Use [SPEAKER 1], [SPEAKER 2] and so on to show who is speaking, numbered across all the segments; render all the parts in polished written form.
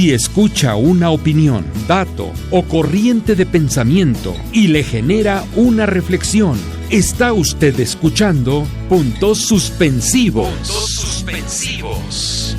[SPEAKER 1] Si escucha una opinión, dato o corriente de pensamiento y le genera una reflexión, está usted escuchando Puntos Suspensivos. Puntos Suspensivos.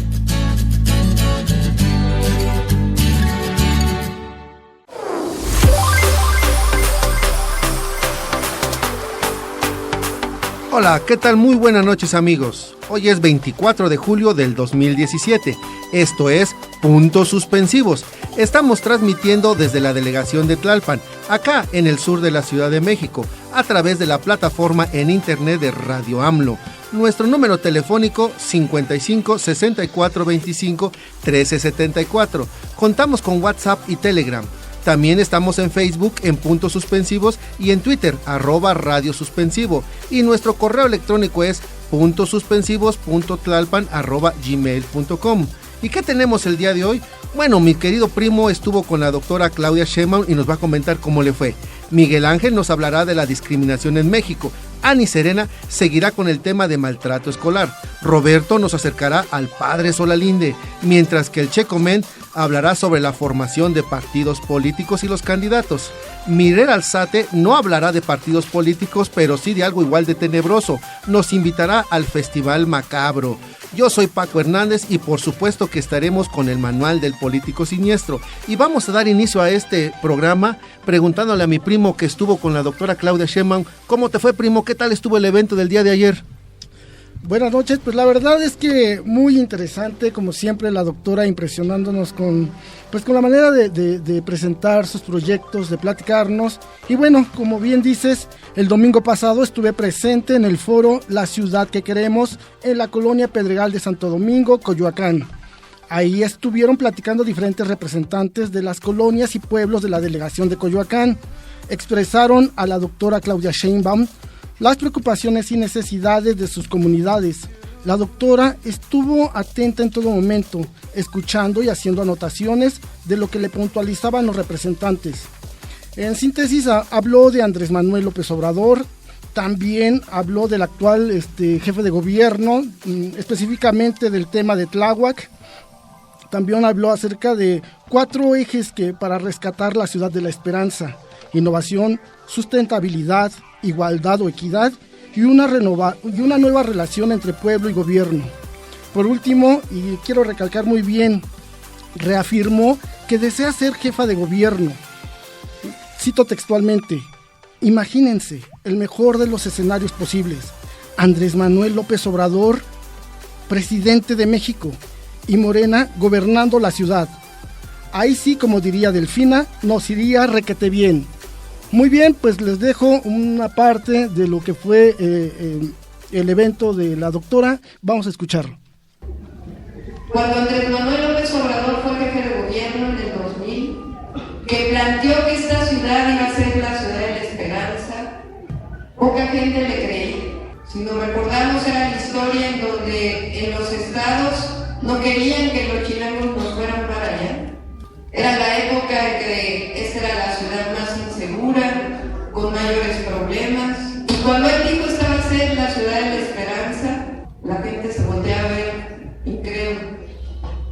[SPEAKER 2] Hola, ¿qué tal? Muy buenas noches, amigos. Hoy es 24 de julio del 2017. Esto es Puntos Suspensivos. Estamos transmitiendo desde la delegación de Tlalpan, acá en el sur de la Ciudad de México, a través de la plataforma en internet de Radio AMLO. Nuestro número telefónico 55 64 25 13 74. Contamos con WhatsApp y Telegram. También estamos en Facebook en Puntos Suspensivos y en Twitter @Radio Suspensivo. Y nuestro correo electrónico es puntosuspensivos.tlalpan@gmail.com. ¿Y qué tenemos el día de hoy? Bueno, mi querido primo estuvo con la doctora Claudia Sheinbaum y nos va a comentar cómo le fue. Miguel Ángel nos hablará de la discriminación en México. Ani Serena seguirá con el tema de maltrato escolar. Roberto nos acercará al padre Solalinde, mientras que el Checo Men hablará sobre la formación de partidos políticos y los candidatos. Mirer Alzate no hablará de partidos políticos, pero sí de algo igual de tenebroso. Nos invitará al Festival Macabro. Yo soy Paco Hernández y por supuesto que estaremos con el manual del político siniestro. Y vamos a dar inicio a este programa preguntándole a mi primo que estuvo con la doctora Claudia Sheinbaum. ¿Cómo te fue, primo? ¿Qué tal estuvo el evento del día de ayer?
[SPEAKER 3] Buenas noches, pues la verdad es que muy interesante, como siempre la doctora impresionándonos con la manera de presentar sus proyectos, de platicarnos. Y bueno, como bien dices, el domingo pasado estuve presente en el foro La Ciudad que Queremos en la colonia Pedregal de Santo Domingo, Coyoacán. Ahí estuvieron platicando diferentes representantes de las colonias y pueblos de la delegación de Coyoacán. Expresaron a la doctora Claudia Sheinbaum las preocupaciones y necesidades de sus comunidades. La doctora estuvo atenta en todo momento, escuchando y haciendo anotaciones de lo que le puntualizaban los representantes. En síntesis, habló de Andrés Manuel López Obrador, también habló del actual jefe de gobierno, específicamente del tema de Tláhuac. También habló acerca de 4 ejes para rescatar la ciudad de la esperanza: innovación, sustentabilidad, igualdad o equidad y una nueva relación entre pueblo y gobierno. Por último, y quiero recalcar muy bien, reafirmó que desea ser jefa de gobierno. Cito textualmente: imagínense el mejor de los escenarios posibles, Andrés Manuel López Obrador, presidente de México, y Morena gobernando la ciudad. Ahí sí, como diría Delfina, nos iría requete bien. Muy bien, pues les dejo una parte de lo que fue el evento de la doctora. Vamos a escucharlo.
[SPEAKER 4] Cuando Andrés Manuel López Obrador fue jefe de gobierno en el 2000, que planteó que esta ciudad iba a ser la ciudad de la esperanza, poca gente le creía. Si nos recordamos, era la historia en donde en los estados no querían que los chilangos nos fueran para allá. Era la época en que esta era la ciudad más insegura, con mayores problemas. Y cuando él dijo esta va a ser la ciudad de la esperanza, la gente se voltea a ver incrédulo.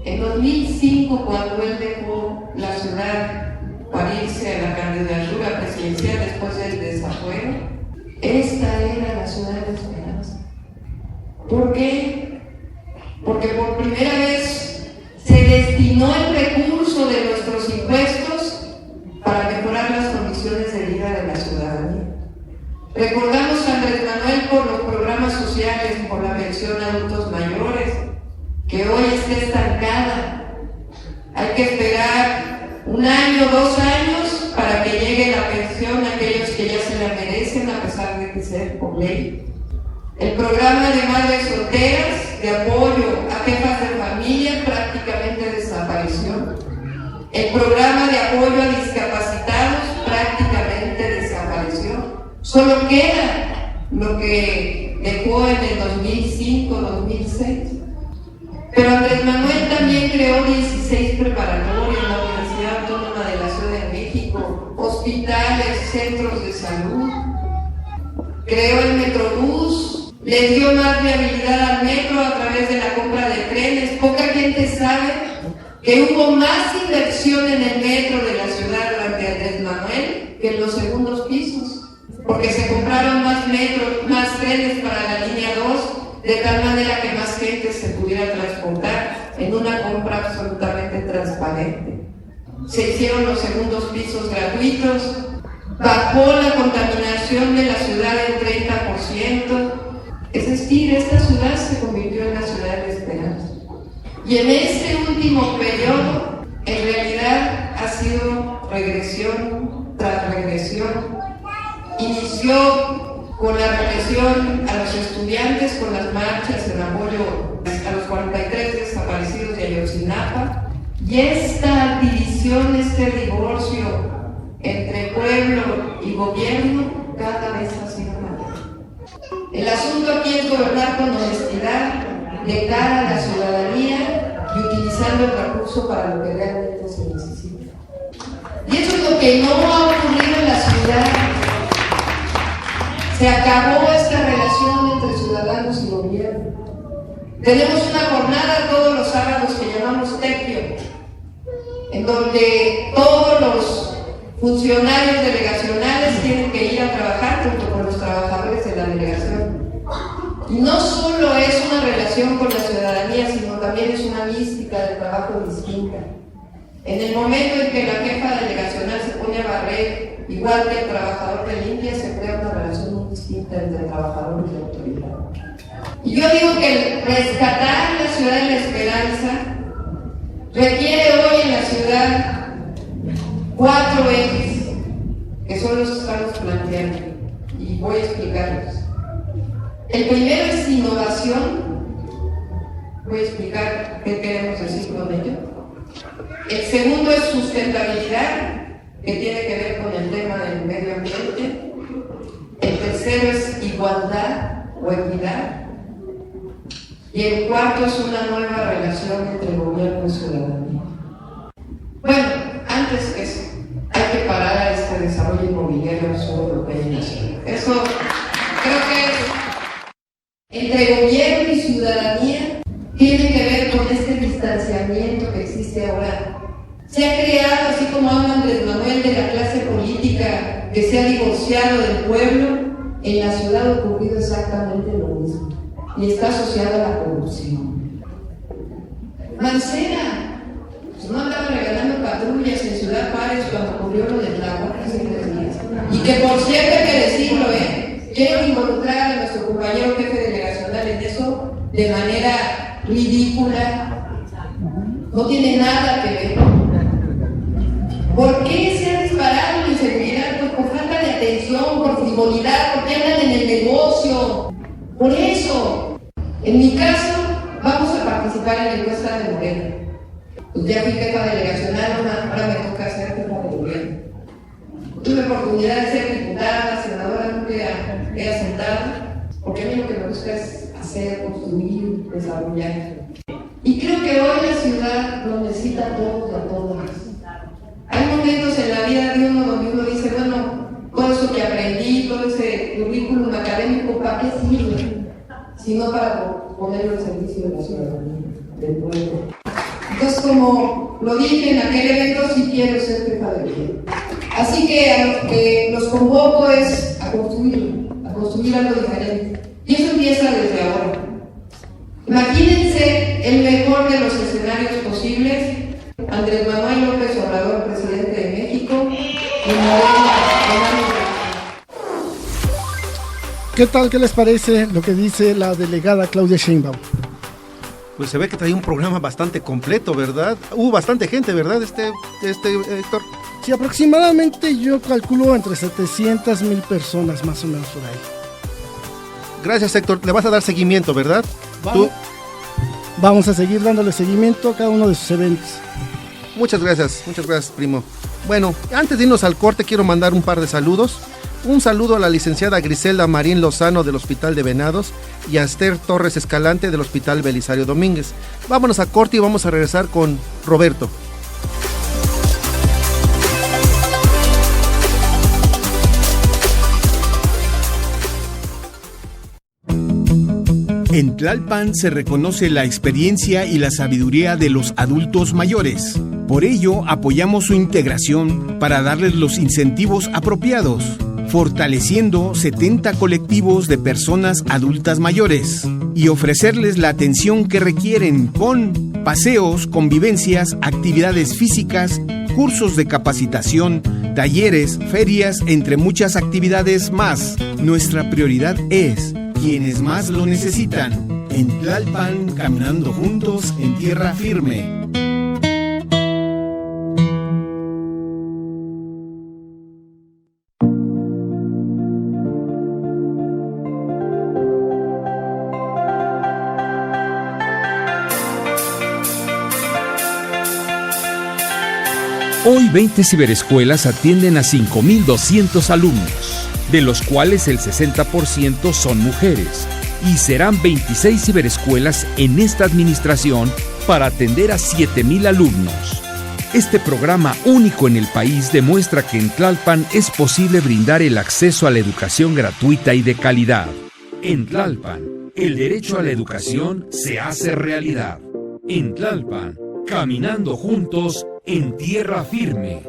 [SPEAKER 4] En 2005, cuando él dejó la ciudad para irse a la candidatura presidencial después del desafuero, esta era la ciudad de la esperanza. ¿Por qué? Porque por primera vez se destinó el recurso de nuestros impuestos para mejorar las condiciones de vida de la ciudadanía. Recordamos a Andrés Manuel por los programas sociales, por la pensión a adultos mayores, que hoy está estancada. Hay que esperar 1 año, 2 años para que llegue la pensión a aquellos que ya se la merecen, a pesar de que sea por ley. El programa de madres solteras, de apoyo a jefas de familia, prácticamente desapareció. El programa de apoyo a discapacitados prácticamente desapareció. Solo queda lo que dejó en el 2005-2006. Pero Andrés Manuel también creó 16 preparatorias en la Universidad Autónoma de la Ciudad de México, hospitales, centros de salud. Creó el Metrobús, les dio más viabilidad al metro a través de la compra de trenes. Poca gente sabe que hubo más inversión en el metro de la ciudad durante Andrés Manuel que en los segundos pisos, porque se compraron más metros, más trenes para la línea 2, de tal manera que más gente se pudiera transportar en una compra absolutamente transparente. Se hicieron los segundos pisos gratuitos, bajó la contaminación de la ciudad en 30%, es decir, esta ciudad se convirtió en la ciudad de esperanza. Y en este último periodo, en realidad ha sido regresión tras regresión. Inició con la represión a los estudiantes, con las marchas en apoyo a los 43 desaparecidos de Ayotzinapa, y esta división, este divorcio entre pueblo y gobierno cada vez ha sido mayor. El asunto aquí es gobernar con honestidad, de cara a la ciudadanía y utilizando el recurso para lo que realmente se necesita. Y eso es lo que no ha ocurrido en la ciudad. Se acabó esta relación entre ciudadanos y gobierno. Tenemos una jornada todos los sábados que llamamos Tepio, en donde todos los funcionarios delegacionales tienen que ir a trabajar junto con los trabajadores de la delegación. Y no solo es una relación con la ciudadanía, sino también es una mística de trabajo distinta. En el momento en que la jefa delegacional se pone a barrer, igual que el trabajador de limpia, se crea una relación muy distinta entre trabajador y autoridad. Y yo digo que rescatar la ciudad de la esperanza requiere hoy en la ciudad 4 ejes, que son los que estamos planteando, y voy a explicarlos. El primero es innovación, voy a explicar qué queremos decir con ello. El segundo es sustentabilidad, que tiene que ver con el tema del medio ambiente. El tercero es igualdad o equidad. Y el cuarto es una nueva relación entre gobierno y ciudadanía. Bueno, antes que eso, hay que parar este desarrollo inmobiliario absurdo que hay en la ciudad. Eso creo que entre gobierno y ciudadanía tiene que ver con este distanciamiento que existe ahora. Se ha creado, así como habla Andrés Manuel, de la clase política que se ha divorciado del pueblo. En la ciudad ha ocurrido exactamente lo mismo y está asociada a la corrupción. Mancera, pues no andaba regalando patrullas en Ciudad Juárez cuando ocurrió lo del agua hace 3 días. Y que por cierto hay que decirlo, quiero involucrar a nuestro compañero jefe delegacional en eso de manera ridícula. No tiene nada que ver. ¿Por qué se ha disparado la inseguridad? Pues por falta de atención, por frivolidad, porque andan en el negocio. Por eso, en mi caso, vamos a participar en la encuesta de Morena. Pues ya fui jefa delegacional, ahora me toca ser jefa de gobierno. Tuve oportunidad de ser diputada, senadora, nunca he asentado, porque a mí lo que me gusta es hacer, construir, desarrollar. Y creo que hoy la ciudad lo necesita a todos y a todas. Hay momentos en la vida de uno donde uno dice, bueno, todo eso que aprendí, todo ese currículum académico, ¿para qué sirve? Sino para ponerlo al servicio de la ciudadanía, del pueblo. Entonces, como lo dije en aquel evento, sí quiero ser jefa de gobierno. Así que a lo que los convoco es a construir algo diferente. Y eso empieza desde ahora. Imagínense el mejor de los escenarios posibles: Andrés Manuel López Obrador, presidente de México, y
[SPEAKER 3] ¿Qué tal? ¿Qué les parece lo que dice la delegada Claudia Sheinbaum?
[SPEAKER 2] Pues se ve que trae un programa bastante completo, ¿verdad? Hubo bastante gente, ¿verdad, Héctor?
[SPEAKER 3] Sí, aproximadamente yo calculo entre 700,000 personas, más o menos por ahí.
[SPEAKER 2] Gracias, Héctor. Le vas a dar seguimiento, ¿verdad?
[SPEAKER 3] Vamos a seguir dándole seguimiento a cada uno de sus eventos.
[SPEAKER 2] Muchas gracias, primo. Bueno, antes de irnos al corte, quiero mandar un par de saludos. Un saludo a la licenciada Griselda Marín Lozano del Hospital de Venados y a Esther Torres Escalante del Hospital Belisario Domínguez. Vámonos a corte y vamos a regresar con Roberto.
[SPEAKER 5] En Tlalpan se reconoce la experiencia y la sabiduría de los adultos mayores. Por ello, apoyamos su integración para darles los incentivos apropiados, fortaleciendo 70 colectivos de personas adultas mayores y ofrecerles la atención que requieren con paseos, convivencias, actividades físicas, cursos de capacitación, talleres, ferias, entre muchas actividades más. Nuestra prioridad es quienes más lo necesitan. En Tlalpan, caminando juntos en tierra firme.
[SPEAKER 1] Hoy 20 ciberescuelas atienden a 5.200 alumnos, de los cuales el 60% son mujeres, y serán 26 ciberescuelas en esta administración para atender a 7.000 alumnos. Este programa único en el país demuestra que en Tlalpan es posible brindar el acceso a la educación gratuita y de calidad. En Tlalpan, el derecho a la educación se hace realidad. En Tlalpan, caminando juntos en tierra firme.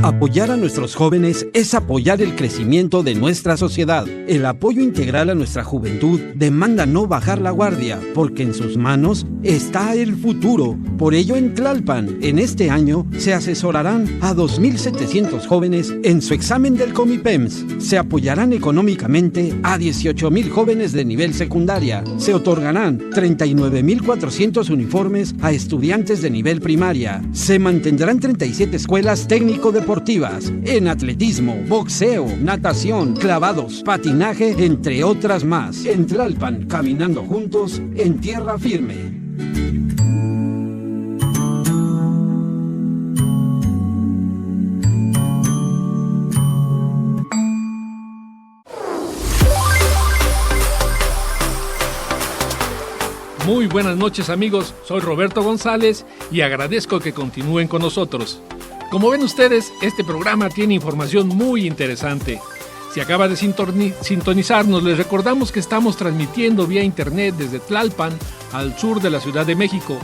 [SPEAKER 6] Apoyar a nuestros jóvenes es apoyar el crecimiento de nuestra sociedad. El apoyo integral a nuestra juventud demanda no bajar la guardia, porque en sus manos está el futuro. Por ello, en Tlalpan, en este año, se asesorarán a 2.700 jóvenes en su examen del Comipems. Se apoyarán económicamente a 18.000 jóvenes de nivel secundaria. Se otorgarán 39.400 uniformes a estudiantes de nivel primaria. Se mantendrán 37 escuelas técnico-deportivas en atletismo, boxeo, natación, clavados, patinaje, entre otras más. En Tlalpan, caminando juntos en tierra firme.
[SPEAKER 7] Muy buenas noches amigos, soy Roberto González y agradezco que continúen con nosotros. Como ven ustedes, este programa tiene información muy interesante. Si acaba de sintonizarnos, les recordamos que estamos transmitiendo vía internet desde Tlalpan al sur de la Ciudad de México.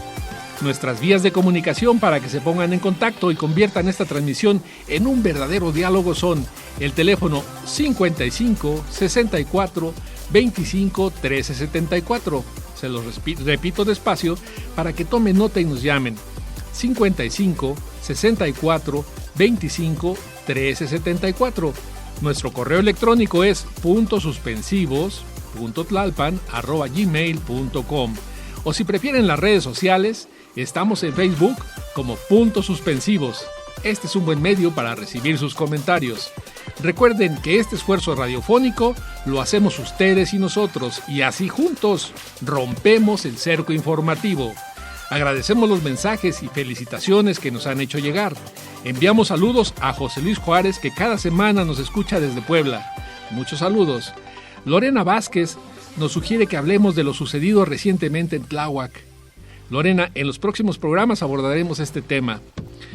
[SPEAKER 7] Nuestras vías de comunicación para que se pongan en contacto y conviertan esta transmisión en un verdadero diálogo son el teléfono 55 64 25 13 74. Se los repito despacio para que tomen nota y nos llamen. 55 64 25 13 74. Nuestro correo electrónico es puntosuspensivos.tlalpan@gmail.com. O si prefieren las redes sociales, estamos en Facebook como Puntos Suspensivos. Este es un buen medio para recibir sus comentarios. Recuerden que este esfuerzo radiofónico lo hacemos ustedes y nosotros, y así juntos rompemos el cerco informativo. Agradecemos los mensajes y felicitaciones que nos han hecho llegar. Enviamos saludos a José Luis Juárez, que cada semana nos escucha desde Puebla. Muchos saludos. Lorena Vázquez nos sugiere que hablemos de lo sucedido recientemente en Tláhuac. Lorena, en los próximos programas abordaremos este tema.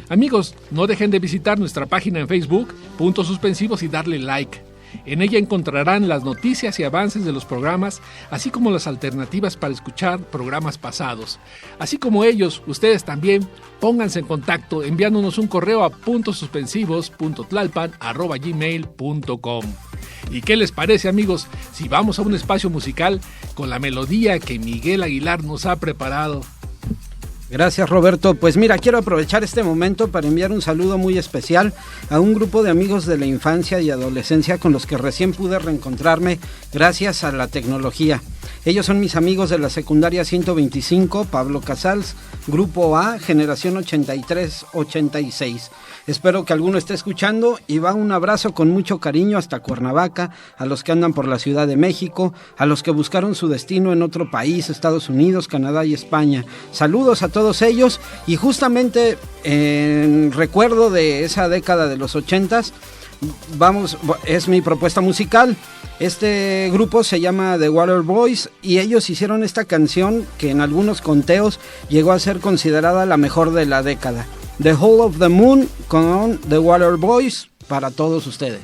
[SPEAKER 7] Amigos, no dejen de visitar nuestra página en Facebook, Puntos Suspensivos, y darle like. En ella encontrarán las noticias y avances de los programas, así como las alternativas para escuchar programas pasados. Así como ellos, ustedes también pónganse en contacto enviándonos un correo a puntosuspensivos.tlalpan@gmail.com. ¿Y qué les parece, amigos, si vamos a un espacio musical con la melodía que Miguel Aguilar nos ha preparado?
[SPEAKER 6] Gracias, Roberto. Pues mira, quiero aprovechar este momento para enviar un saludo muy especial a un grupo de amigos de la infancia y adolescencia con los que recién pude reencontrarme gracias a la tecnología. Ellos son mis amigos de la secundaria 125, Pablo Casals, Grupo A, generación 83-86. Espero que alguno esté escuchando y va un abrazo con mucho cariño hasta Cuernavaca, a los que andan por la Ciudad de México, a los que buscaron su destino en otro país, Estados Unidos, Canadá y España. Saludos a todos ellos, y justamente en recuerdo de esa década de los 80s, es mi propuesta musical. Este grupo se llama The Waterboys y ellos hicieron esta canción que en algunos conteos llegó a ser considerada la mejor de la década. The Hole of the Moon con The Waterboys para todos ustedes.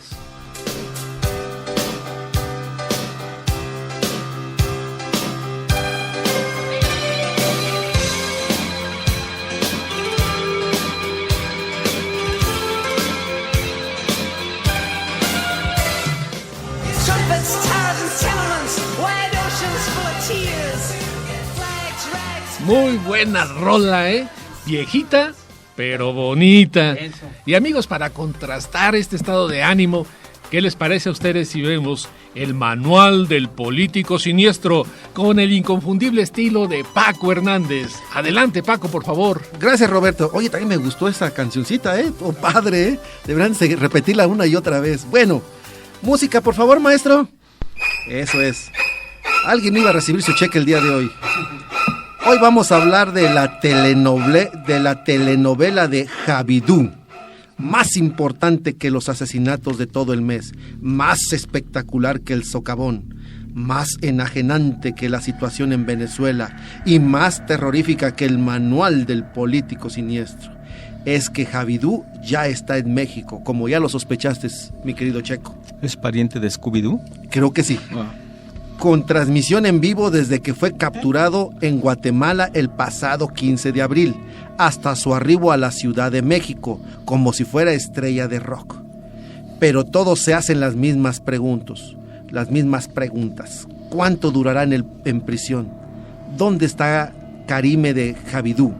[SPEAKER 7] Muy buena rola, viejita, pero bonita. Eso. Y amigos, para contrastar este estado de ánimo, ¿qué les parece a ustedes si vemos el manual del político siniestro con el inconfundible estilo de Paco Hernández? Adelante, Paco, por favor.
[SPEAKER 2] Gracias, Roberto. Oye, también me gustó esa cancioncita, oh, padre, deberán repetirla una y otra vez. Bueno, música, por favor, maestro. Eso es. Alguien iba a recibir su cheque el día de hoy. Hoy vamos a hablar de la telenovela de Xabidú, más importante que los asesinatos de todo el mes, más espectacular que el socavón, más enajenante que la situación en Venezuela y más terrorífica que el manual del político siniestro. Es que Xabidú ya está en México, como ya lo sospechaste, mi querido Checo.
[SPEAKER 8] ¿Es pariente de Scooby-Doo?
[SPEAKER 2] Creo que sí. Wow. Con transmisión en vivo desde que fue capturado en Guatemala el pasado 15 de abril, hasta su arribo a la Ciudad de México, como si fuera estrella de rock. Pero todos se hacen las mismas preguntas. ¿Cuánto durará en prisión? ¿Dónde está Karime de Xabidú?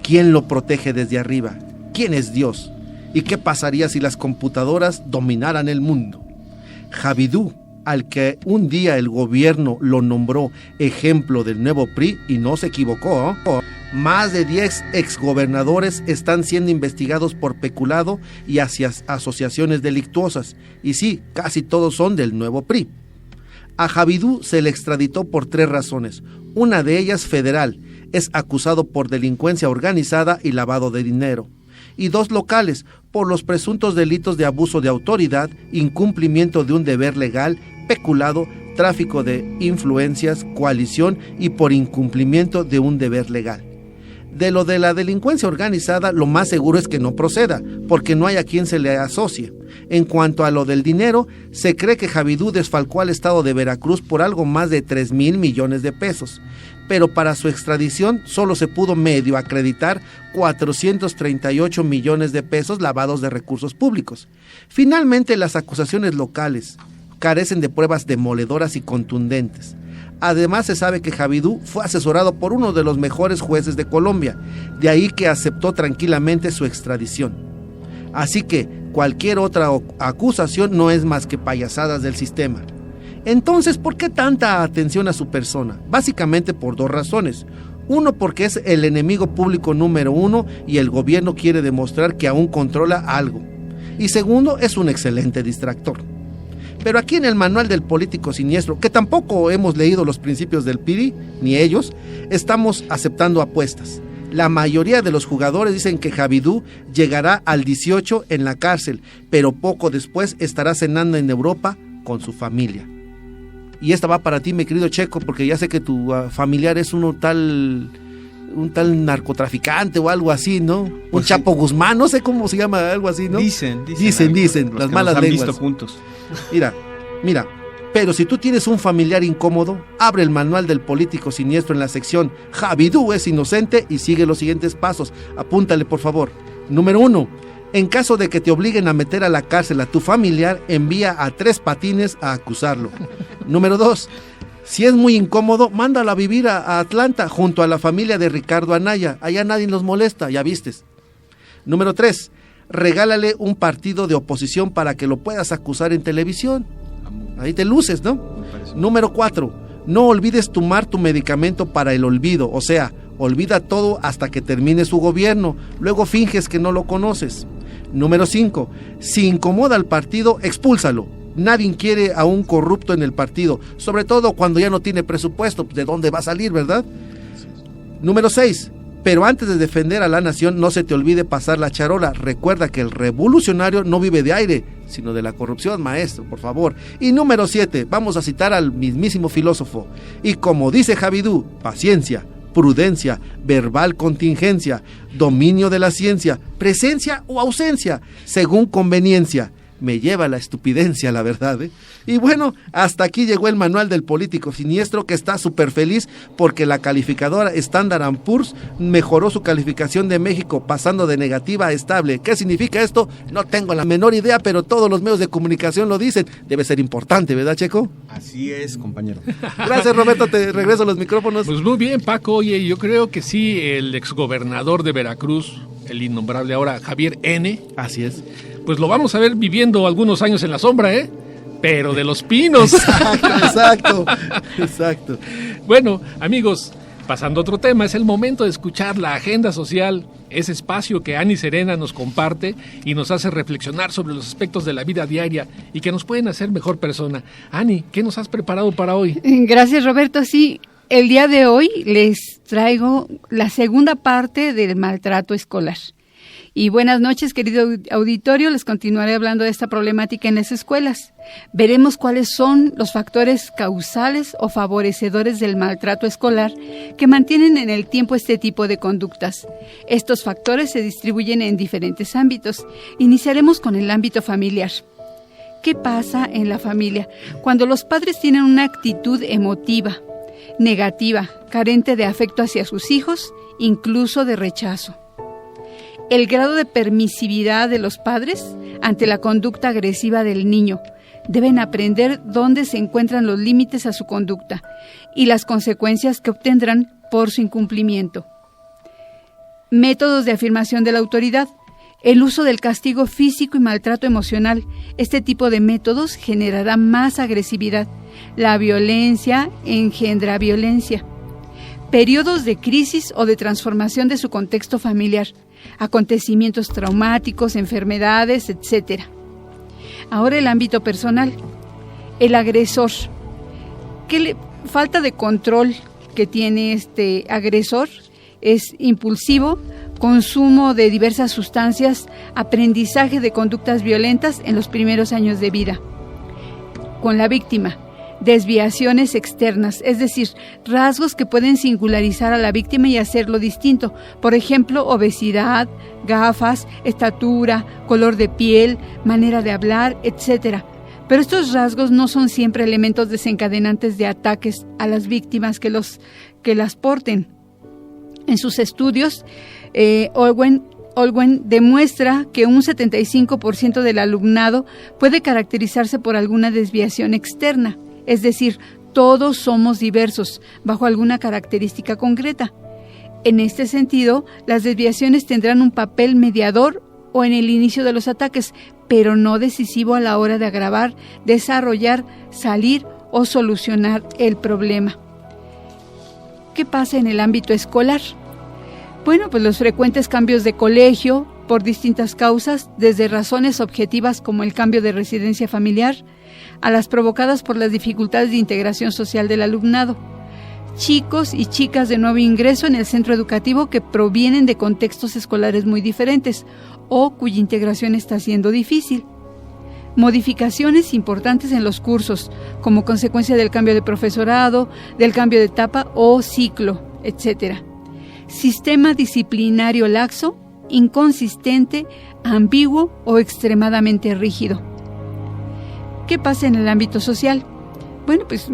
[SPEAKER 2] ¿Quién lo protege desde arriba? ¿Quién es Dios? ¿Y qué pasaría si las computadoras dominaran el mundo? Xabidú, al que un día el gobierno lo nombró ejemplo del nuevo PRI, y no se equivocó. Más de 10 exgobernadores están siendo investigados por peculado y hacia asociaciones delictuosas, y sí, casi todos son del nuevo PRI. A Xabidú se le extraditó por 3 razones, una de ellas federal, es acusado por delincuencia organizada y lavado de dinero, y 2 locales, por los presuntos delitos de abuso de autoridad, incumplimiento de un deber legal, peculado, tráfico de influencias, coalición y por incumplimiento de un deber legal. De lo de la delincuencia organizada, lo más seguro es que no proceda, porque no hay a quien se le asocie. En cuanto a lo del dinero, se cree que Xabidú desfalcó al estado de Veracruz por algo más de 3,000 millones de pesos, pero para su extradición solo se pudo medio acreditar 438 millones de pesos lavados de recursos públicos. Finalmente, las acusaciones locales carecen de pruebas demoledoras y contundentes. Además, se sabe que Xabidú fue asesorado por uno de los mejores jueces de Colombia, de ahí que aceptó tranquilamente su extradición. Así que cualquier otra acusación no es más que payasadas del sistema. Entonces, ¿por qué tanta atención a su persona? Básicamente por 2 razones. Uno, porque es el enemigo público número 1 y el gobierno quiere demostrar que aún controla algo. Y segundo, es un excelente distractor. Pero aquí en el manual del político siniestro, que tampoco hemos leído los principios del PRI, ni ellos, estamos aceptando apuestas. La mayoría de los jugadores dicen que Xabidú llegará al 18 en la cárcel, pero poco después estará cenando en Europa con su familia. Y esta va para ti, mi querido Checo, porque ya sé que tu familiar es un tal narcotraficante o algo así, ¿no? Pues un Chapo Guzmán, no sé cómo se llama, algo así, ¿no?
[SPEAKER 8] Dicen
[SPEAKER 2] las malas
[SPEAKER 8] han
[SPEAKER 2] lenguas.
[SPEAKER 8] Visto juntos.
[SPEAKER 2] Mira, pero si tú tienes un familiar incómodo, abre el manual del político siniestro en la sección Xabidú es inocente y sigue los siguientes pasos. Apúntale, por favor. Número 1. En caso de que te obliguen a meter a la cárcel a tu familiar, envía a 3 patines a acusarlo. Número 2. Si es muy incómodo, mándalo a vivir a Atlanta, junto a la familia de Ricardo Anaya. Allá nadie los molesta, ya vistes. Número 3. Regálale un partido de oposición para que lo puedas acusar en televisión. Ahí te luces, ¿no? Número 4. No olvides tomar tu medicamento para el olvido, o sea, olvida todo hasta que termine su gobierno, luego finges que no lo conoces. Número 5. Si incomoda al partido, expúlsalo. Nadie quiere a un corrupto en el partido, sobre todo cuando ya no tiene presupuesto, ¿de dónde va a salir, verdad? Número 6. Pero antes de defender a la nación, no se te olvide pasar la charola. Recuerda que el revolucionario no vive de aire, sino de la corrupción, maestro, por favor. Y número 7, vamos a citar al mismísimo filósofo. Y como dice Javidú, paciencia, prudencia, verbal contingencia, dominio de la ciencia, presencia o ausencia, según conveniencia. Me lleva la estupidencia, la verdad, ¿eh? Y bueno, hasta aquí llegó el manual del político siniestro, que está súper feliz porque la calificadora Standard & Poor's mejoró su calificación de México, pasando de negativa a estable. ¿Qué significa esto? No tengo la menor idea, pero todos los medios de comunicación lo dicen. Debe ser importante, ¿verdad, Checo?
[SPEAKER 5] Así es, compañero.
[SPEAKER 2] Gracias, Roberto, te regreso los micrófonos.
[SPEAKER 7] Pues muy bien, Paco. Oye, yo creo que sí, el exgobernador de Veracruz, el innombrable ahora Javier N.
[SPEAKER 2] Así es.
[SPEAKER 7] Pues lo vamos a ver viviendo algunos años en la sombra, ¿eh? Pero de los pinos.
[SPEAKER 2] Exacto.
[SPEAKER 7] Bueno, amigos, pasando a otro tema, es el momento de escuchar la agenda social, ese espacio que Ani Serena nos comparte y nos hace reflexionar sobre los aspectos de la vida diaria y que nos pueden hacer mejor persona. Ani, ¿qué nos has preparado para hoy?
[SPEAKER 9] Gracias, Roberto. Sí, el día de hoy les traigo la segunda parte del maltrato escolar. Y buenas noches, querido auditorio, les continuaré hablando de esta problemática en las escuelas. Veremos cuáles son los factores causales o favorecedores del maltrato escolar que mantienen en el tiempo este tipo de conductas. Estos factores se distribuyen en diferentes ámbitos. Iniciaremos con el ámbito familiar. ¿Qué pasa en la familia? Cuando los padres tienen una actitud emotiva, negativa, carente de afecto hacia sus hijos, incluso de rechazo. El grado de permisividad de los padres ante la conducta agresiva del niño. Deben aprender dónde se encuentran los límites a su conducta y las consecuencias que obtendrán por su incumplimiento. Métodos de afirmación de la autoridad. El uso del castigo físico y maltrato emocional. Este tipo de métodos generará más agresividad. La violencia engendra violencia. Periodos de crisis o de transformación de su contexto familiar. Acontecimientos traumáticos, enfermedades, etc. Ahora el ámbito personal. El agresor. Falta de control que tiene este agresor es impulsivo, consumo de diversas sustancias, aprendizaje de conductas violentas en los primeros años de vida. Con la víctima. Desviaciones externas, es decir, rasgos que pueden singularizar a la víctima y hacerlo distinto. Por ejemplo, obesidad, gafas, estatura, color de piel, manera de hablar, etc. Pero estos rasgos no son siempre elementos desencadenantes de ataques a las víctimas que las porten. En sus estudios, Olwen demuestra que un 75% del alumnado puede caracterizarse por alguna desviación externa. Es decir, todos somos diversos, bajo alguna característica concreta. En este sentido, las desviaciones tendrán un papel mediador o en el inicio de los ataques, pero no decisivo a la hora de agravar, desarrollar, salir o solucionar el problema. ¿Qué pasa en el ámbito escolar? Bueno, pues los frecuentes cambios de colegio por distintas causas, desde razones objetivas como el cambio de residencia familiar, a las provocadas por las dificultades de integración social del alumnado. Chicos y chicas de nuevo ingreso en el centro educativo que provienen de contextos escolares muy diferentes o cuya integración está siendo difícil. Modificaciones importantes en los cursos, como consecuencia del cambio de profesorado, del cambio de etapa o ciclo, etc. Sistema disciplinario laxo, inconsistente, ambiguo o extremadamente rígido. ¿Qué pasa en el ámbito social? Bueno, pues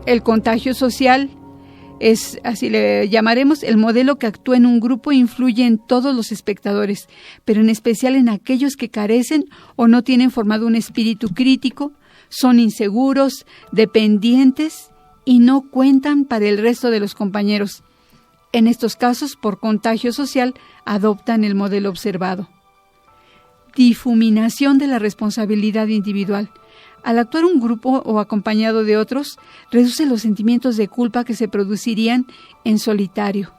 [SPEAKER 9] el contagio social es, así le llamaremos, el modelo que actúa en un grupo e influye en todos los espectadores, pero en especial en aquellos que carecen o no tienen formado un espíritu crítico, son inseguros, dependientes y no cuentan para el resto de los compañeros. En estos casos, por contagio social, adoptan el modelo observado. Difuminación de la responsabilidad individual. Al actuar un grupo o acompañado de otros, reduce los sentimientos de culpa que se producirían en solitario.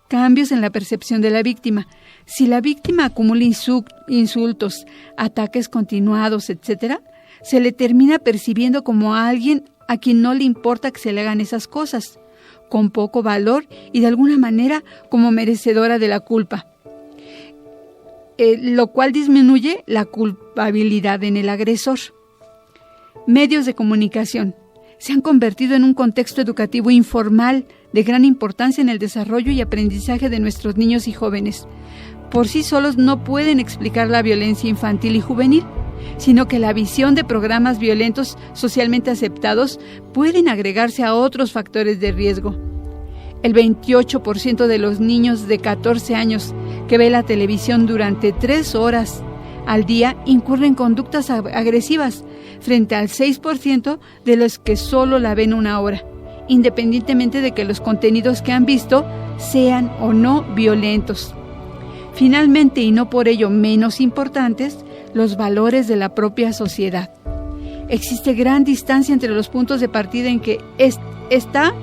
[SPEAKER 9] Cambios en la percepción de la víctima. Si la víctima acumula insultos, ataques continuados, etc., se le termina percibiendo como a alguien a quien no le importa que se le hagan esas cosas. con poco valor y de alguna manera como merecedora de la culpa, lo cual disminuye la culpabilidad en el agresor. Medios de comunicación se han convertido en un contexto educativo informal de gran importancia en el desarrollo y aprendizaje de nuestros niños y jóvenes. Por sí solos no pueden explicar la violencia infantil y juvenil, sino que la visión de programas violentos socialmente aceptados pueden agregarse a otros factores de riesgo. El 28% de los niños de 14 años que ve la televisión durante 3 horas al día incurren en conductas agresivas, frente al 6% de los que solo la ven 1 hora, independientemente de que los contenidos que han visto sean o no violentos. Finalmente, y no por ello menos importantes, los valores de la propia sociedad. Existe gran distancia entre los puntos de partida en que está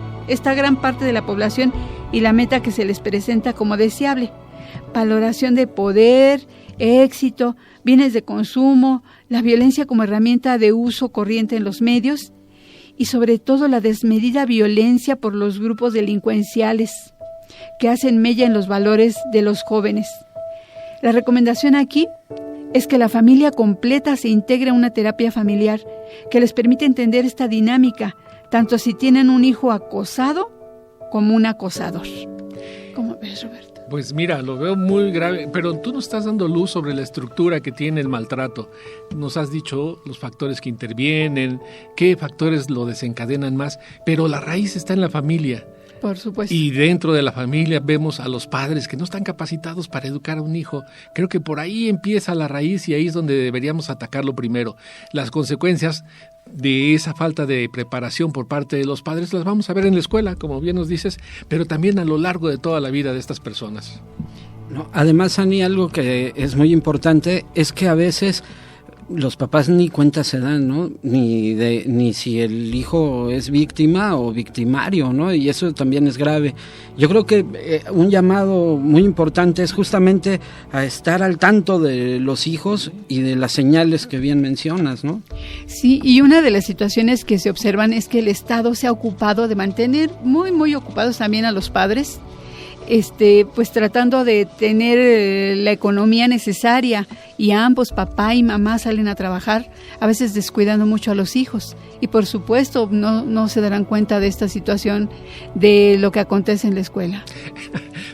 [SPEAKER 9] gran parte de la población y la meta que se les presenta como deseable. Valoración de poder, éxito, bienes de consumo, la violencia como herramienta de uso corriente en los medios y sobre todo la desmedida violencia por los grupos delincuenciales que hacen mella en los valores de los jóvenes. La recomendación aquí es que la familia completa se integre a una terapia familiar que les permite entender esta dinámica, tanto si tienen un hijo acosado como un acosador. ¿Cómo ves, Roberto?
[SPEAKER 7] Pues mira, lo veo muy grave, pero tú nos estás dando luz sobre la estructura que tiene el maltrato. Nos has dicho los factores que intervienen, qué factores lo desencadenan más, pero la raíz está en la familia.
[SPEAKER 9] Por supuesto.
[SPEAKER 7] Y dentro de la familia vemos a los padres que no están capacitados para educar a un hijo. Creo que por ahí empieza la raíz y ahí es donde deberíamos atacarlo primero. Las consecuencias de esa falta de preparación por parte de los padres las vamos a ver en la escuela, como bien nos dices, pero también a lo largo de toda la vida de estas personas.
[SPEAKER 6] No, además, Ani, algo que es muy importante es que a veces los papás ni cuenta se dan, ¿no? Ni si el hijo es víctima o victimario, ¿no? Y eso también es grave. Yo creo que un llamado muy importante es justamente a estar al tanto de los hijos y de las señales que bien mencionas, ¿no?
[SPEAKER 9] Sí, y una de las situaciones que se observan es que el Estado se ha ocupado de mantener muy ocupados también a los padres, pues tratando de tener la economía necesaria, y ambos, papá y mamá, salen a trabajar, a veces descuidando mucho a los hijos, y por supuesto no se darán cuenta de esta situación, de lo que acontece en la escuela.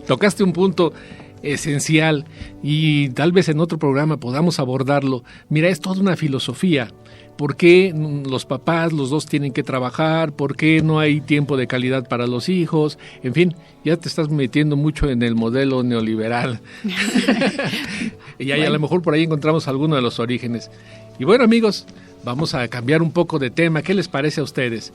[SPEAKER 7] Tocaste un punto esencial y tal vez en otro programa podamos abordarlo. Mira, es toda una filosofía. ¿Por qué los papás, los dos, tienen que trabajar? ¿Por qué no hay tiempo de calidad para los hijos? En fin, ya te estás metiendo mucho en el modelo neoliberal. Y ahí, a lo mejor por ahí encontramos alguno de los orígenes. Y bueno, amigos, vamos a cambiar un poco de tema. ¿Qué les parece a ustedes?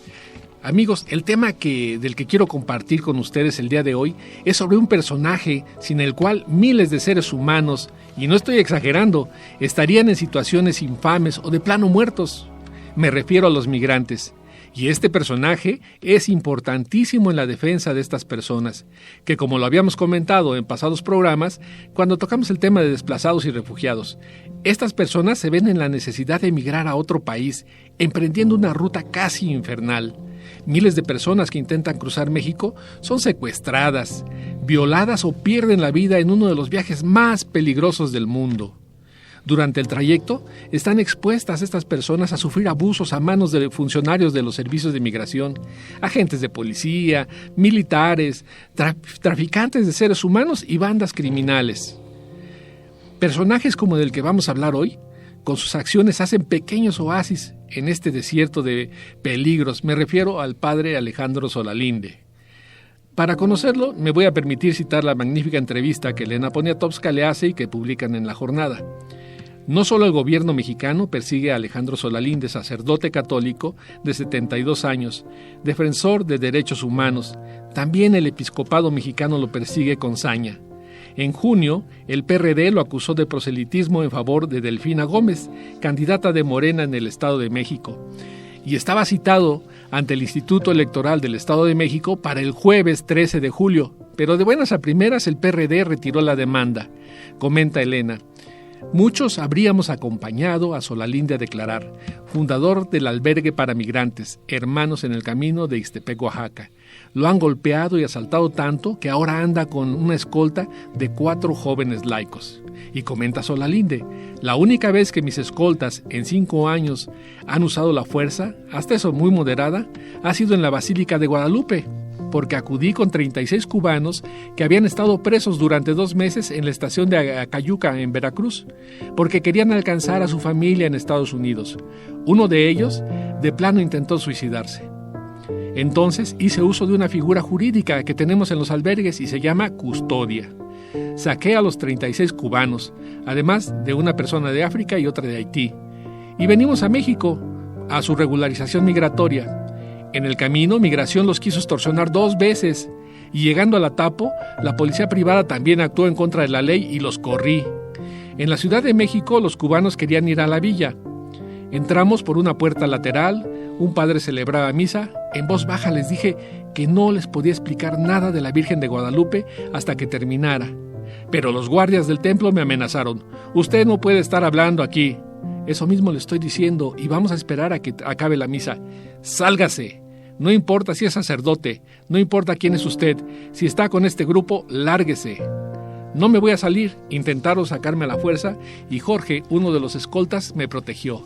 [SPEAKER 7] Amigos, el tema del que quiero compartir con ustedes el día de hoy es sobre un personaje sin el cual miles de seres humanos, y no estoy exagerando, estarían en situaciones infames o de plano muertos. Me refiero a los migrantes. Y este personaje es importantísimo en la defensa de estas personas, que como lo habíamos comentado en pasados programas, cuando tocamos el tema de desplazados y refugiados, estas personas se ven en la necesidad de emigrar a otro país, emprendiendo una ruta casi infernal. Miles de personas que intentan cruzar México son secuestradas, violadas o pierden la vida en uno de los viajes más peligrosos del mundo. Durante el trayecto, están expuestas estas personas a sufrir abusos a manos de funcionarios de los servicios de migración, agentes de policía, militares, traficantes de seres humanos y bandas criminales. Personajes como del que vamos a hablar hoy, con sus acciones hacen pequeños oasis en este desierto de peligros. Me refiero al padre Alejandro Solalinde. Para conocerlo, me voy a permitir citar la magnífica entrevista que Elena Poniatowska le hace y que publican en La Jornada. No solo el gobierno mexicano persigue a Alejandro Solalinde, sacerdote católico de 72 años, defensor de derechos humanos, también el episcopado mexicano lo persigue con saña. En junio, el PRD lo acusó de proselitismo en favor de Delfina Gómez, candidata de Morena en el Estado de México, y estaba citado ante el Instituto Electoral del Estado de México para el jueves 13 de julio, pero de buenas a primeras el PRD retiró la demanda, comenta Elena. Muchos habríamos acompañado a Solalinde a declarar, fundador del albergue para migrantes, Hermanos en el Camino de Ixtepec, Oaxaca. Lo han golpeado y asaltado tanto que ahora anda con una escolta de 4 jóvenes laicos. Y comenta Solalinde, la única vez que mis escoltas en 5 años han usado la fuerza, hasta eso muy moderada, ha sido en la Basílica de Guadalupe, porque acudí con 36 cubanos que habían estado presos durante 2 meses en la estación de Acayuca, en Veracruz, porque querían alcanzar a su familia en Estados Unidos. Uno de ellos, de plano, intentó suicidarse. Entonces hice uso de una figura jurídica que tenemos en los albergues y se llama custodia. Saqué a los 36 cubanos, además de una persona de África y otra de Haití, y venimos a México a su regularización migratoria. En el camino, Migración los quiso extorsionar 2 veces, y llegando al Atapo, la policía privada también actuó en contra de la ley y los corrí. En la Ciudad de México, los cubanos querían ir a la villa. Entramos por una puerta lateral, un padre celebraba misa. En voz baja les dije que no les podía explicar nada de la Virgen de Guadalupe hasta que terminara. Pero los guardias del templo me amenazaron. Usted no puede estar hablando aquí. Eso mismo le estoy diciendo y vamos a esperar a que acabe la misa. Sálgase. No importa si es sacerdote, no importa quién es usted. Si está con este grupo, lárguese. No me voy a salir. Intentaron sacarme a la fuerza y Jorge, uno de los escoltas, me protegió.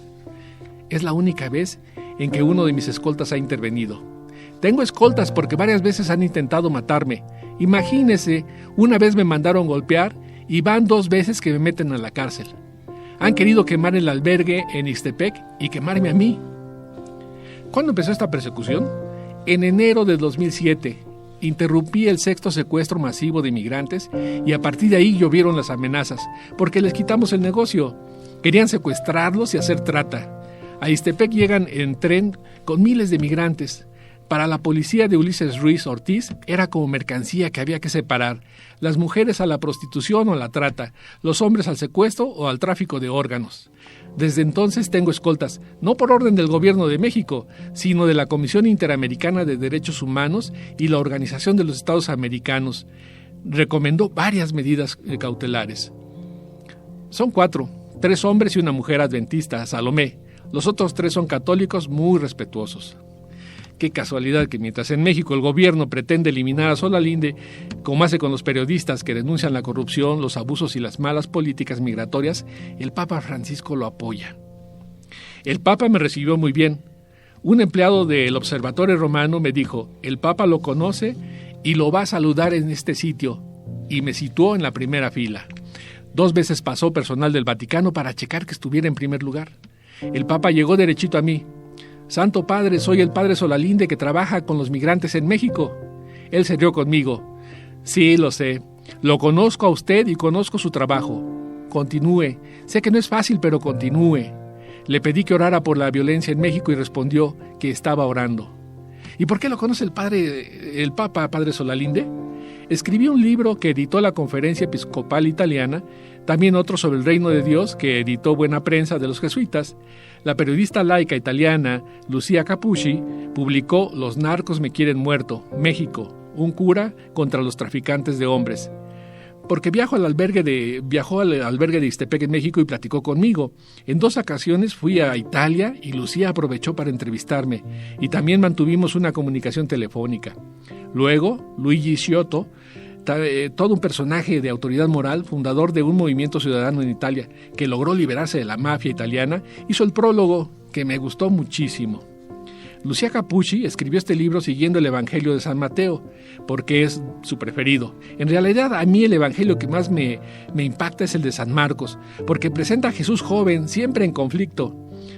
[SPEAKER 7] Es la única vez en que uno de mis escoltas ha intervenido. Tengo escoltas porque varias veces han intentado matarme. Imagínese, una vez me mandaron golpear y van 2 veces que me meten a la cárcel. Han querido quemar el albergue en Ixtepec y quemarme a mí. ¿Cuándo empezó esta persecución? En enero de 2007. Interrumpí el 6º secuestro masivo de inmigrantes y a partir de ahí llovieron las amenazas, porque les quitamos el negocio. Querían secuestrarlos y hacer trata. A Ixtepec llegan en tren con miles de migrantes. Para la policía de Ulises Ruiz Ortiz era como mercancía que había que separar. Las mujeres a la prostitución o a la trata, los hombres al secuestro o al tráfico de órganos. Desde entonces tengo escoltas, no por orden del Gobierno de México, sino de la Comisión Interamericana de Derechos Humanos y la Organización de los Estados Americanos. Recomendó varias medidas cautelares. Son 4, 3 hombres y una mujer adventista, Salomé. Los otros 3 son católicos muy respetuosos. Qué casualidad que mientras en México el gobierno pretende eliminar a Solalinde, como hace con los periodistas que denuncian la corrupción, los abusos y las malas políticas migratorias, el Papa Francisco lo apoya. El Papa me recibió muy bien. Un empleado del Observatorio Romano me dijo, el Papa lo conoce y lo va a saludar en este sitio, y me situó en la primera fila. 2 veces pasó personal del Vaticano para checar que estuviera en primer lugar. El Papa llegó derechito a mí. Santo Padre, soy el Padre Solalinde que trabaja con los migrantes en México. Él se rió conmigo. Sí, lo sé. Lo conozco a usted y conozco su trabajo. Continúe. Sé que no es fácil, pero continúe. Le pedí que orara por la violencia en México y respondió que estaba orando. ¿Y por qué lo conoce el Papa, Padre Solalinde? Escribió un libro que editó la Conferencia Episcopal Italiana, también otro sobre el Reino de Dios que editó Buena Prensa de los Jesuitas. La periodista laica italiana Lucia Capucci publicó Los narcos me quieren muerto, México, un cura contra los traficantes de hombres. Porque viajó al albergue de Ixtepec en México y platicó conmigo. En 2 ocasiones fui a Italia y Lucía aprovechó para entrevistarme y también mantuvimos una comunicación telefónica. Luego, Luigi Sciotto, todo un personaje de autoridad moral, fundador de un movimiento ciudadano en Italia que logró liberarse de la mafia italiana, hizo el prólogo que me gustó muchísimo. Lucia Capucci escribió este libro siguiendo el Evangelio de San Mateo, porque es su preferido. En realidad, a mí el Evangelio que más me impacta es el de San Marcos, porque presenta a Jesús joven, siempre en conflicto.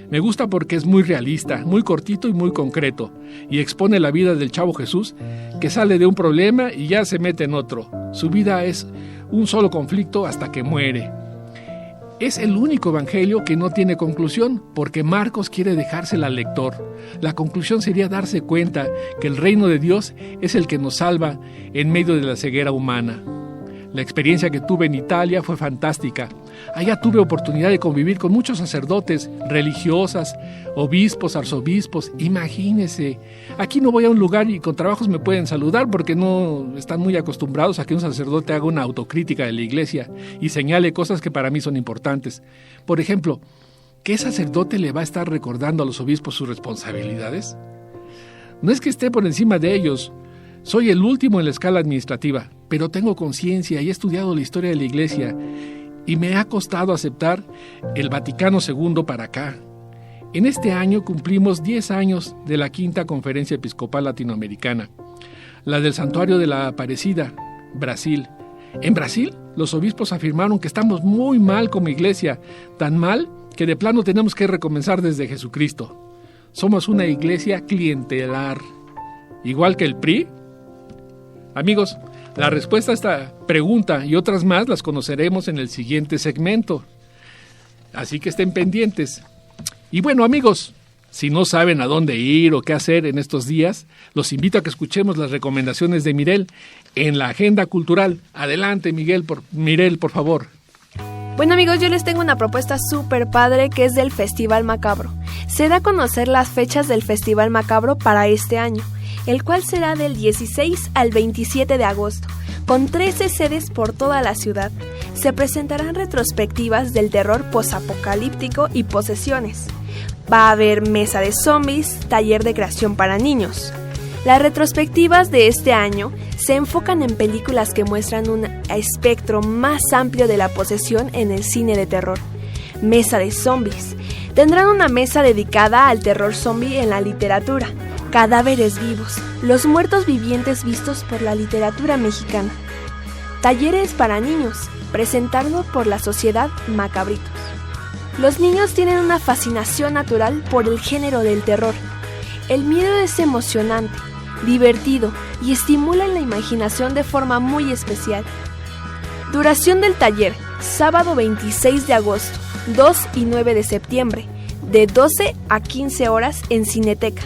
[SPEAKER 7] Me gusta porque es muy realista, muy cortito y muy concreto, y expone la vida del chavo Jesús, que sale de un problema y ya se mete en otro. Su vida es un solo conflicto hasta que muere. Es el único evangelio que no tiene conclusión, porque Marcos quiere dejársela al lector. La conclusión sería darse cuenta que el reino de Dios es el que nos salva en medio de la ceguera humana. La experiencia que tuve en Italia fue fantástica. Allá tuve oportunidad de convivir con muchos sacerdotes, religiosas, obispos, arzobispos. Imagínense, aquí no voy a un lugar y con trabajos me pueden saludar porque no están muy acostumbrados a que un sacerdote haga una autocrítica de la iglesia y señale cosas que para mí son importantes. Por ejemplo, ¿qué sacerdote le va a estar recordando a los obispos sus responsabilidades? No es que esté por encima de ellos. Soy el último en la escala administrativa, pero tengo conciencia y he estudiado la historia de la iglesia y me ha costado aceptar el Vaticano II para acá. En este año cumplimos 10 años de la Quinta Conferencia Episcopal Latinoamericana, la del Santuario de la Aparecida, Brasil. En Brasil, los obispos afirmaron que estamos muy mal como iglesia, tan mal que de plano tenemos que recomenzar desde Jesucristo. Somos una iglesia clientelar, igual que el PRI. Amigos, la respuesta a esta pregunta y otras más las conoceremos en el siguiente segmento. Así que estén pendientes. Y bueno, amigos, si no saben a dónde ir o qué hacer en estos días, los invito a que escuchemos las recomendaciones de Mirel en la agenda cultural. Adelante, Mirel, por favor.
[SPEAKER 10] Bueno, amigos, yo les tengo una propuesta súper padre que es del Festival Macabro. Se da a conocer las fechas del Festival Macabro para este año, el cual será del 16 al 27 de agosto, con 13 sedes por toda la ciudad. Se presentarán retrospectivas del terror posapocalíptico y posesiones. Va a haber mesa de zombies, taller de creación para niños. Las retrospectivas de este año se enfocan en películas que muestran un espectro más amplio de la posesión en el cine de terror. Mesa de zombies. Tendrán una mesa dedicada al terror zombie en la literatura. Cadáveres vivos, los muertos vivientes vistos por la literatura mexicana. Talleres para niños, presentado por la Sociedad Macabritos. Los niños tienen una fascinación natural por el género del terror. El miedo es emocionante, divertido y estimula la imaginación de forma muy especial. Duración del taller, sábado 26 de agosto, 2 y 9 de septiembre, de 12 a 15 horas en Cineteca.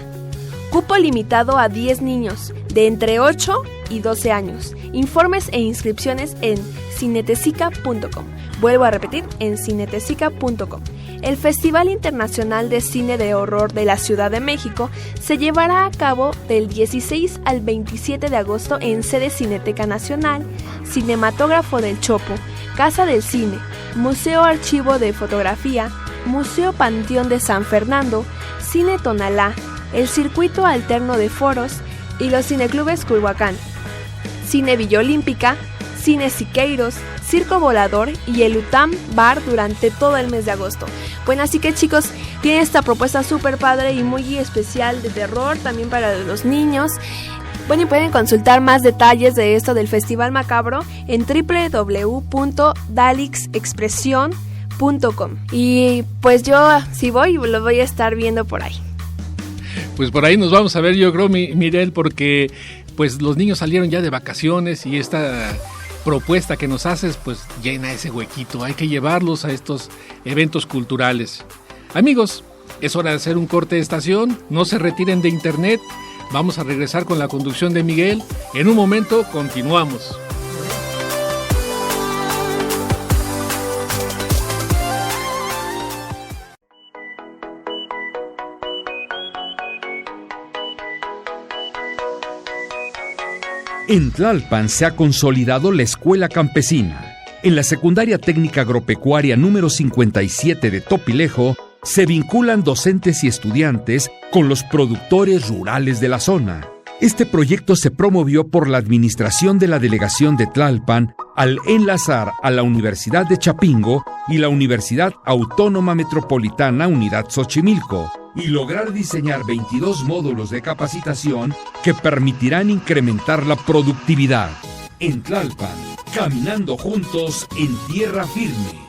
[SPEAKER 10] Cupo limitado a 10 niños, de entre 8 y 12 años. Informes e inscripciones en cinetesica.com. Vuelvo a repetir, en cinetesica.com. El Festival Internacional de Cine de Horror de la Ciudad de México se llevará a cabo del 16 al 27 de agosto en sede Cineteca Nacional, Cinematógrafo del Chopo, Casa del Cine, Museo Archivo de Fotografía, Museo Panteón de San Fernando, Cine Tonalá, el Circuito Alterno de Foros y los cineclubes Culhuacán, Cine Villa Olímpica, Cine Siqueiros, Circo Volador y el UTAM Bar durante todo el mes de agosto. Bueno, así que chicos, tienen esta propuesta súper padre y muy especial de terror, también para los niños. Bueno, y pueden consultar más detalles de esto del Festival Macabro en www.dalixexpresión.com. Y pues yo, si voy, lo voy a estar viendo por ahí.
[SPEAKER 7] Pues por ahí nos vamos a ver, yo creo, Mirel, porque pues los niños salieron ya de vacaciones y esta propuesta que nos haces pues llena ese huequito. Hay que llevarlos a estos eventos culturales. Amigos, es hora de hacer un corte de estación. No se retiren de internet. Vamos a regresar con la conducción de Miguel. En un momento continuamos.
[SPEAKER 1] En Tlalpan se ha consolidado la Escuela Campesina. En la Secundaria Técnica Agropecuaria número 57 de Topilejo, se vinculan docentes y estudiantes con los productores rurales de la zona. Este proyecto se promovió por la administración de la Delegación de Tlalpan al enlazar a la Universidad de Chapingo y la Universidad Autónoma Metropolitana Unidad Xochimilco, y lograr diseñar 22 módulos de capacitación que permitirán incrementar la productividad. En Tlalpan, caminando juntos en tierra firme.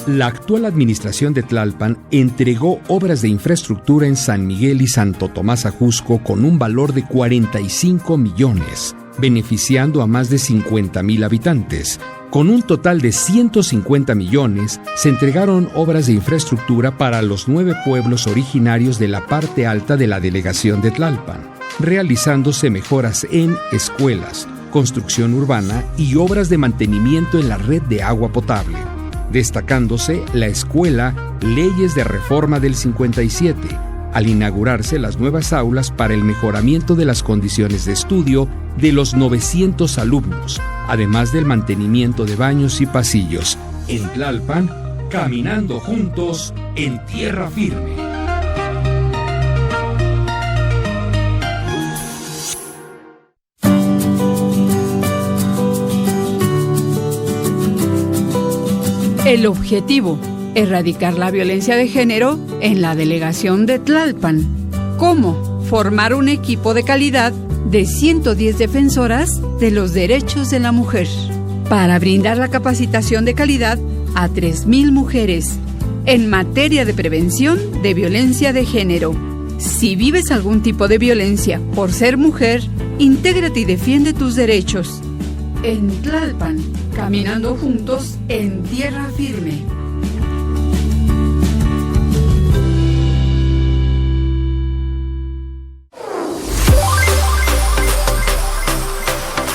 [SPEAKER 1] La actual administración de Tlalpan entregó obras de infraestructura en San Miguel y Santo Tomás Ajusco con un valor de 45 millones, beneficiando a más de 50,000 habitantes. Con un total de 150 millones, se entregaron obras de infraestructura para los 9 pueblos originarios de la parte alta de la delegación de Tlalpan, realizándose mejoras en escuelas, construcción urbana y obras de mantenimiento en la red de agua potable, destacándose la escuela Leyes de Reforma del 57, al inaugurarse las nuevas aulas para el mejoramiento de las condiciones de estudio de los 900 alumnos, además del mantenimiento de baños y pasillos. En Tlalpan, caminando juntos en tierra firme.
[SPEAKER 9] El objetivo: erradicar la violencia de género en la delegación de Tlalpan. ¿Cómo? Formar un equipo de calidad de 110 defensoras de los derechos de la mujer, para brindar la capacitación de calidad a 3,000 mujeres en materia de prevención de violencia de género. Si vives algún tipo de violencia por ser mujer, intégrate y defiende tus derechos. En Tlalpan, caminando juntos en tierra firme.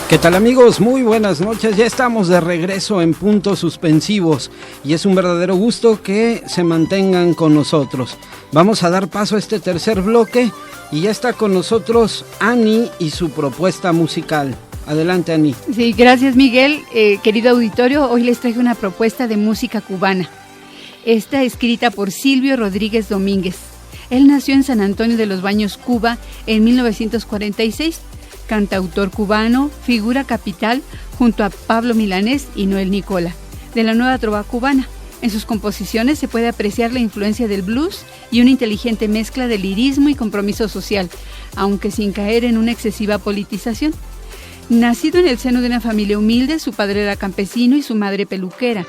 [SPEAKER 6] ¿Qué tal, amigos? Muy buenas noches, ya estamos de regreso en Puntos Suspensivos y es un verdadero gusto que se mantengan con nosotros. Vamos a dar paso a este tercer bloque y ya está con nosotros Ani y su propuesta musical. Adelante, Ani.
[SPEAKER 9] Sí, gracias, Miguel. Querido auditorio, hoy les traigo una propuesta de música cubana. Esta escrita por Silvio Rodríguez Domínguez. Él nació en San Antonio de los Baños, Cuba, en 1946. Cantautor cubano, figura capital junto a Pablo Milanés y Noel Nicola, de la nueva trova cubana. En sus composiciones se puede apreciar la influencia del blues y una inteligente mezcla de lirismo y compromiso social, aunque sin caer en una excesiva politización. Nacido en el seno de una familia humilde, su padre era campesino y su madre peluquera.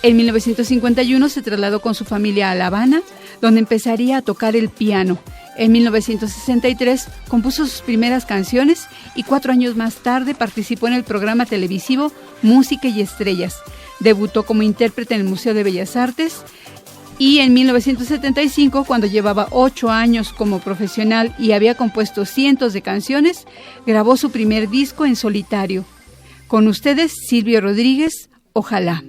[SPEAKER 9] En 1951 se trasladó con su familia a La Habana, donde empezaría a tocar el piano. En 1963 compuso sus primeras canciones y 4 años más tarde participó en el programa televisivo Música y Estrellas. Debutó como intérprete en el Museo de Bellas Artes y en 1975, cuando llevaba 8 años como profesional y había compuesto cientos de canciones, grabó su primer disco en solitario. Con ustedes, Silvio Rodríguez, Ojalá.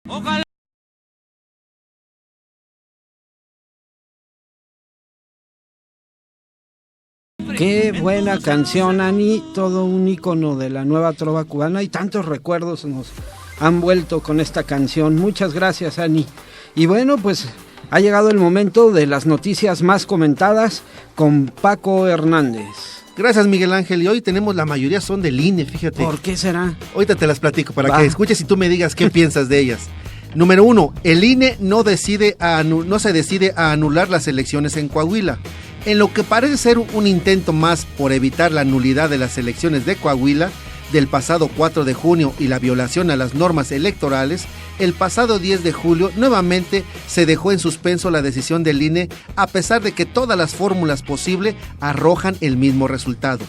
[SPEAKER 6] Ojalá. Qué buena canción, Ani, todo un ícono de la nueva trova cubana y tantos recuerdos nos han vuelto con esta canción. Muchas gracias, Ani. Y bueno, pues ha llegado el momento de las noticias más comentadas con Paco Hernández.
[SPEAKER 2] Gracias, Miguel Ángel, y hoy tenemos la mayoría son del INE, fíjate.
[SPEAKER 6] ¿Por qué será?
[SPEAKER 2] Ahorita te las platico para que escuches y tú me digas qué piensas de ellas. Número 1, el INE no se decide a anular las elecciones en Coahuila. En lo que parece ser un intento más por evitar la nulidad de las elecciones de Coahuila del pasado 4 de junio y la violación a las normas electorales, el pasado 10 de julio nuevamente se dejó en suspenso la decisión del INE a pesar de que todas las fórmulas posibles arrojan el mismo resultado.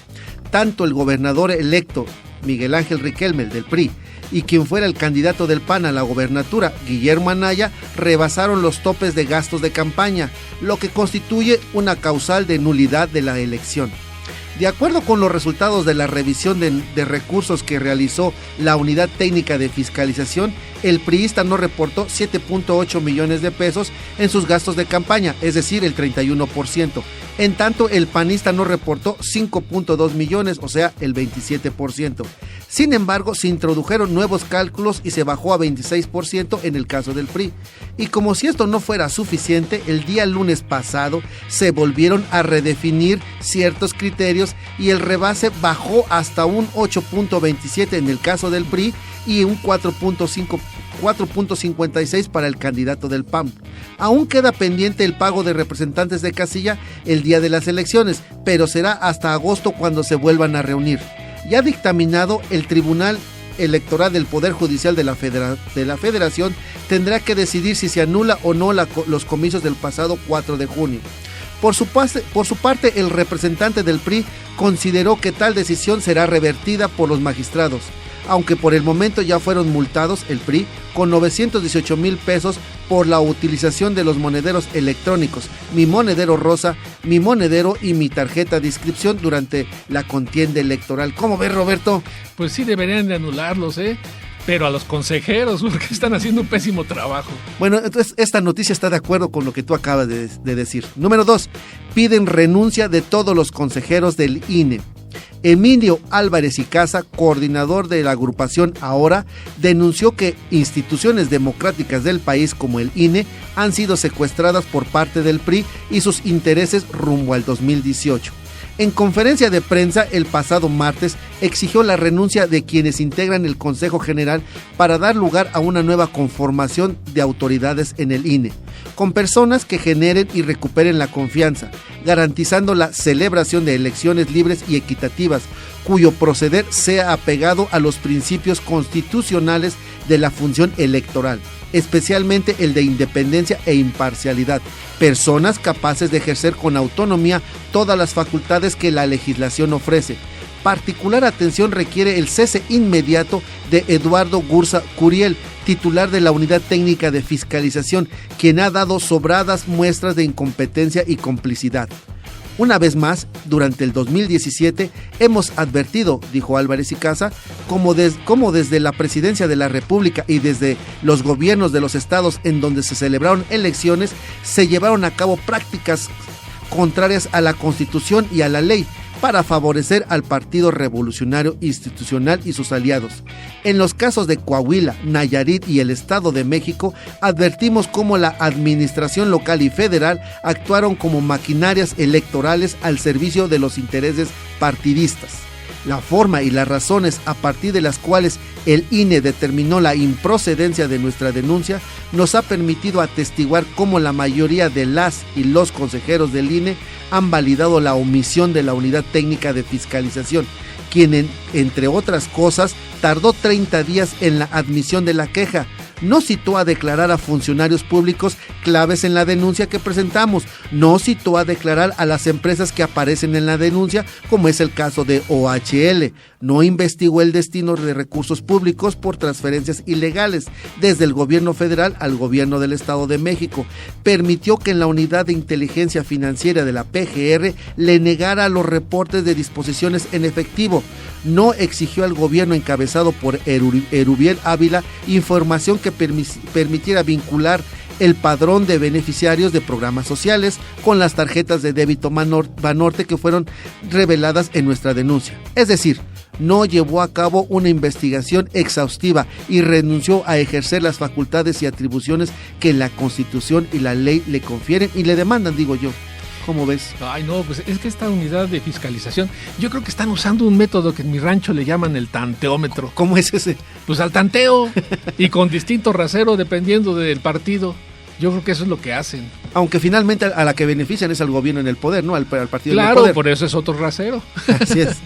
[SPEAKER 2] Tanto el gobernador electo Miguel Ángel Riquelme, del PRI, y quien fuera el candidato del PAN a la gobernatura, Guillermo Anaya, rebasaron los topes de gastos de campaña, lo que constituye una causal de nulidad de la elección. De acuerdo con los resultados de la revisión de recursos que realizó la Unidad Técnica de Fiscalización, el priista no reportó 7.8 millones de pesos en sus gastos de campaña, es decir, el 31%. En tanto, el panista no reportó 5.2 millones, o sea, el 27%. Sin embargo, se introdujeron nuevos cálculos y se bajó a 26% en el caso del PRI. Y como si esto no fuera suficiente, el día lunes pasado se volvieron a redefinir ciertos criterios y el rebase bajó hasta un 8.27 en el caso del PRI y un 4.56 para el candidato del PAN. Aún queda pendiente el pago de representantes de casilla el día de las elecciones, pero será hasta agosto cuando se vuelvan a reunir. Ya dictaminado, el Tribunal Electoral del Poder Judicial de la Federación tendrá que decidir si se anula o no los comicios del pasado 4 de junio. Por su parte, el representante del PRI consideró que tal decisión será revertida por los magistrados, aunque por el momento ya fueron multados el PRI con 918,000 pesos por la utilización de los monederos electrónicos Mi Monedero Rosa, Mi Monedero y Mi Tarjeta de Inscripción durante la contienda electoral. ¿Cómo ves, Roberto?
[SPEAKER 7] Pues sí deberían de anularlos, pero a los consejeros, porque están haciendo un pésimo trabajo.
[SPEAKER 2] Bueno, entonces esta noticia está de acuerdo con lo que tú acabas de decir. Número 2, piden renuncia de todos los consejeros del INE. Emilio Álvarez y Casa, coordinador de la agrupación Ahora, denunció que instituciones democráticas del país como el INE han sido secuestradas por parte del PRI y sus intereses rumbo al 2018. En conferencia de prensa el pasado martes exigió la renuncia de quienes integran el Consejo General para dar lugar a una nueva conformación de autoridades en el INE, con personas que generen y recuperen la confianza, garantizando la celebración de elecciones libres y equitativas, cuyo proceder sea apegado a los principios constitucionales de la función electoral, especialmente el de independencia e imparcialidad, personas capaces de ejercer con autonomía todas las facultades que la legislación ofrece. Particular atención requiere el cese inmediato de Eduardo Gursa Curiel, titular de la Unidad Técnica de Fiscalización, quien ha dado sobradas muestras de incompetencia y complicidad. Una vez más, durante el 2017 hemos advertido, dijo Álvarez y Casa, como desde la Presidencia de la República y desde los gobiernos de los estados en donde se celebraron elecciones, se llevaron a cabo prácticas contrarias a la Constitución y a la ley para favorecer al Partido Revolucionario Institucional y sus aliados. En los casos de Coahuila, Nayarit y el Estado de México, advertimos cómo la administración local y federal actuaron como maquinarias electorales al servicio de los intereses partidistas. La forma y las razones a partir de las cuales el INE determinó la improcedencia de nuestra denuncia nos ha permitido atestiguar cómo la mayoría de las y los consejeros del INE han validado la omisión de la Unidad Técnica de Fiscalización, quien, entre otras cosas, tardó 30 días en la admisión de la queja. No citó a declarar a funcionarios públicos claves en la denuncia que presentamos, no citó a declarar a las empresas que aparecen en la denuncia, como es el caso de OHL, no investigó el destino de recursos públicos por transferencias ilegales desde el gobierno federal al gobierno del Estado de México, permitió que en la unidad de inteligencia financiera de la PGR le negara los reportes de disposiciones en efectivo, no exigió al gobierno encabezado por Erubiel Ávila información que permitiera vincular el padrón de beneficiarios de programas sociales con las tarjetas de débito Banorte que fueron reveladas en nuestra denuncia. Es decir, no llevó a cabo una investigación exhaustiva y renunció a ejercer las facultades y atribuciones que la Constitución y la ley le confieren y le demandan, digo yo. ¿Cómo ves?
[SPEAKER 7] Ay, no, pues es que esta unidad de fiscalización, yo creo que están usando un método que en mi rancho le llaman el tanteómetro.
[SPEAKER 2] ¿Cómo es ese?
[SPEAKER 7] Pues al tanteo y con distinto rasero dependiendo del partido. Yo creo que eso es lo que hacen.
[SPEAKER 2] Aunque finalmente a la que benefician es al gobierno en el poder, ¿no? Al partido
[SPEAKER 7] en el
[SPEAKER 2] poder.
[SPEAKER 7] Claro, por eso es otro rasero.
[SPEAKER 2] Así es.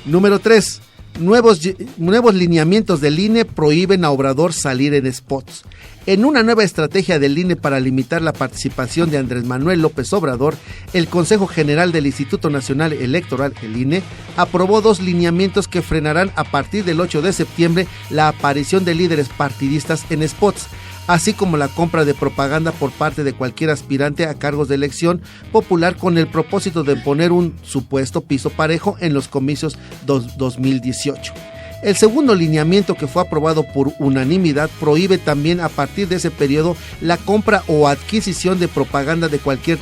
[SPEAKER 2] Número 3. Nuevos lineamientos del INE prohíben a Obrador salir en spots. En una nueva estrategia del INE para limitar la participación de Andrés Manuel López Obrador, el Consejo General del Instituto Nacional Electoral, el INE, aprobó 2 lineamientos que frenarán a partir del 8 de septiembre la aparición de líderes partidistas en spots, así como la compra de propaganda por parte de cualquier aspirante a cargos de elección popular con el propósito de poner un supuesto piso parejo en los comicios 2018. El segundo lineamiento, que fue aprobado por unanimidad, prohíbe también a partir de ese periodo la compra o adquisición de propaganda de cualquier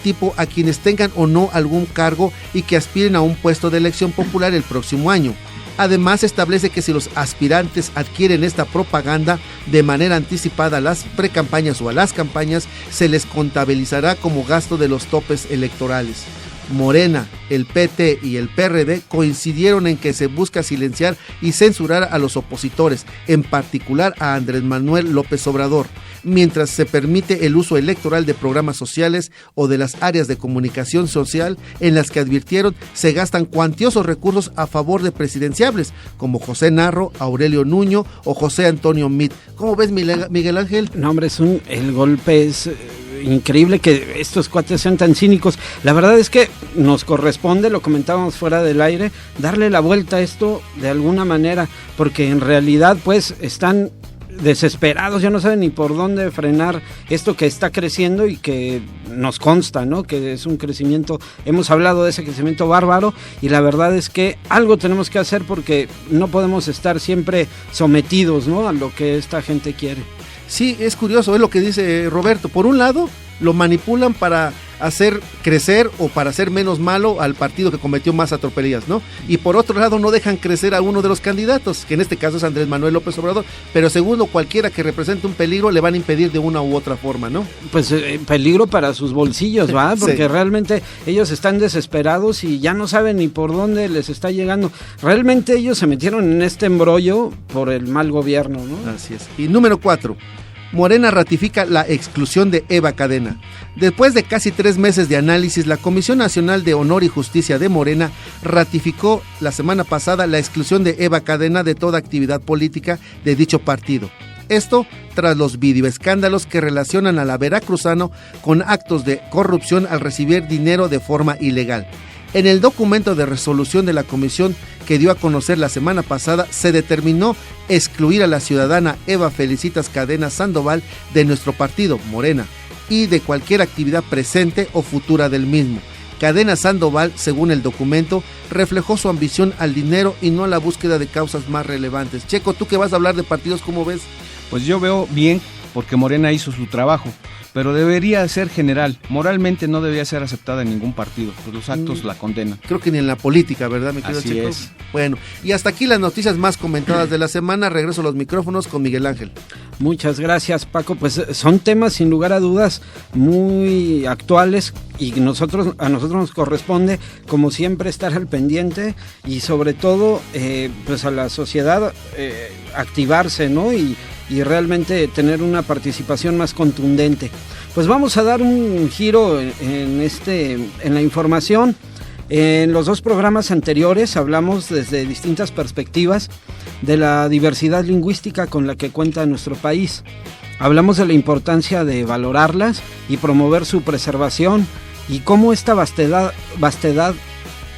[SPEAKER 2] tipo a quienes tengan o no algún cargo y que aspiren a un puesto de elección popular el próximo año. Además, establece que si los aspirantes adquieren esta propaganda de manera anticipada a las precampañas o a las campañas, se les contabilizará como gasto de los topes electorales. Morena, el PT y el PRD coincidieron en que se busca silenciar y censurar a los opositores, en particular a Andrés Manuel López Obrador, mientras se permite el uso electoral de programas sociales o de las áreas de comunicación social en las que advirtieron se gastan cuantiosos recursos a favor de presidenciables, como José Narro, Aurelio Nuño o José Antonio Meade. ¿Cómo ves, Miguel Ángel?
[SPEAKER 6] No, hombre, el golpe es increíble que estos cuates sean tan cínicos. La verdad es que nos corresponde, lo comentábamos fuera del aire, darle la vuelta a esto de alguna manera, porque en realidad pues están desesperados, ya no saben ni por dónde frenar esto que está creciendo y que nos consta, ¿no? Que es un crecimiento, hemos hablado de ese crecimiento bárbaro, y la verdad es que algo tenemos que hacer porque no podemos estar siempre sometidos, ¿no?, a lo que esta gente quiere.
[SPEAKER 2] Sí, es curioso, es lo que dice Roberto. Por un lado, lo manipulan para hacer crecer o para hacer menos malo al partido que cometió más atropelías, ¿no? Y por otro lado, no dejan crecer a uno de los candidatos, que en este caso es Andrés Manuel López Obrador, pero segundo, cualquiera que represente un peligro le van a impedir de una u otra forma, ¿no? Pues
[SPEAKER 6] peligro para sus bolsillos, ¿va? Porque sí, realmente ellos están desesperados y ya no saben ni por dónde les está llegando. Realmente ellos se metieron en este embrollo por el mal gobierno, ¿no?
[SPEAKER 2] Así es. Y número 4. Morena ratifica la exclusión de Eva Cadena. Después de casi 3 meses de análisis, la Comisión Nacional de Honor y Justicia de Morena ratificó la semana pasada la exclusión de Eva Cadena de toda actividad política de dicho partido. Esto tras los videoescándalos que relacionan a la veracruzano con actos de corrupción al recibir dinero de forma ilegal. En el documento de resolución de la comisión que dio a conocer la semana pasada, se determinó excluir a la ciudadana Eva Felicitas Cadena Sandoval de nuestro partido, Morena, y de cualquier actividad presente o futura del mismo. Cadena Sandoval, según el documento, reflejó su ambición al dinero y no a la búsqueda de causas más relevantes. Checo, tú que vas a hablar de partidos, ¿cómo ves?
[SPEAKER 8] Pues yo veo bien, porque Morena hizo su trabajo, pero debería ser general. Moralmente no debería ser aceptada en ningún partido, pues los actos la condenan.
[SPEAKER 2] Creo que ni en la política, ¿verdad, mi querido
[SPEAKER 8] Así
[SPEAKER 2] Checo?
[SPEAKER 8] es.
[SPEAKER 2] Bueno, y hasta aquí las noticias más comentadas de la semana. Regreso a los micrófonos con Miguel Ángel.
[SPEAKER 6] Muchas gracias, Paco. Pues son temas sin lugar a dudas muy actuales y a nosotros nos corresponde, como siempre, estar al pendiente y sobre todo pues a la sociedad activarse, ¿no? Y realmente tener una participación más contundente. Pues vamos a dar un giro en la información. En los 2 programas anteriores hablamos desde distintas perspectivas de la diversidad lingüística con la que cuenta nuestro país. Hablamos de la importancia de valorarlas y promover su preservación y cómo esta vastedad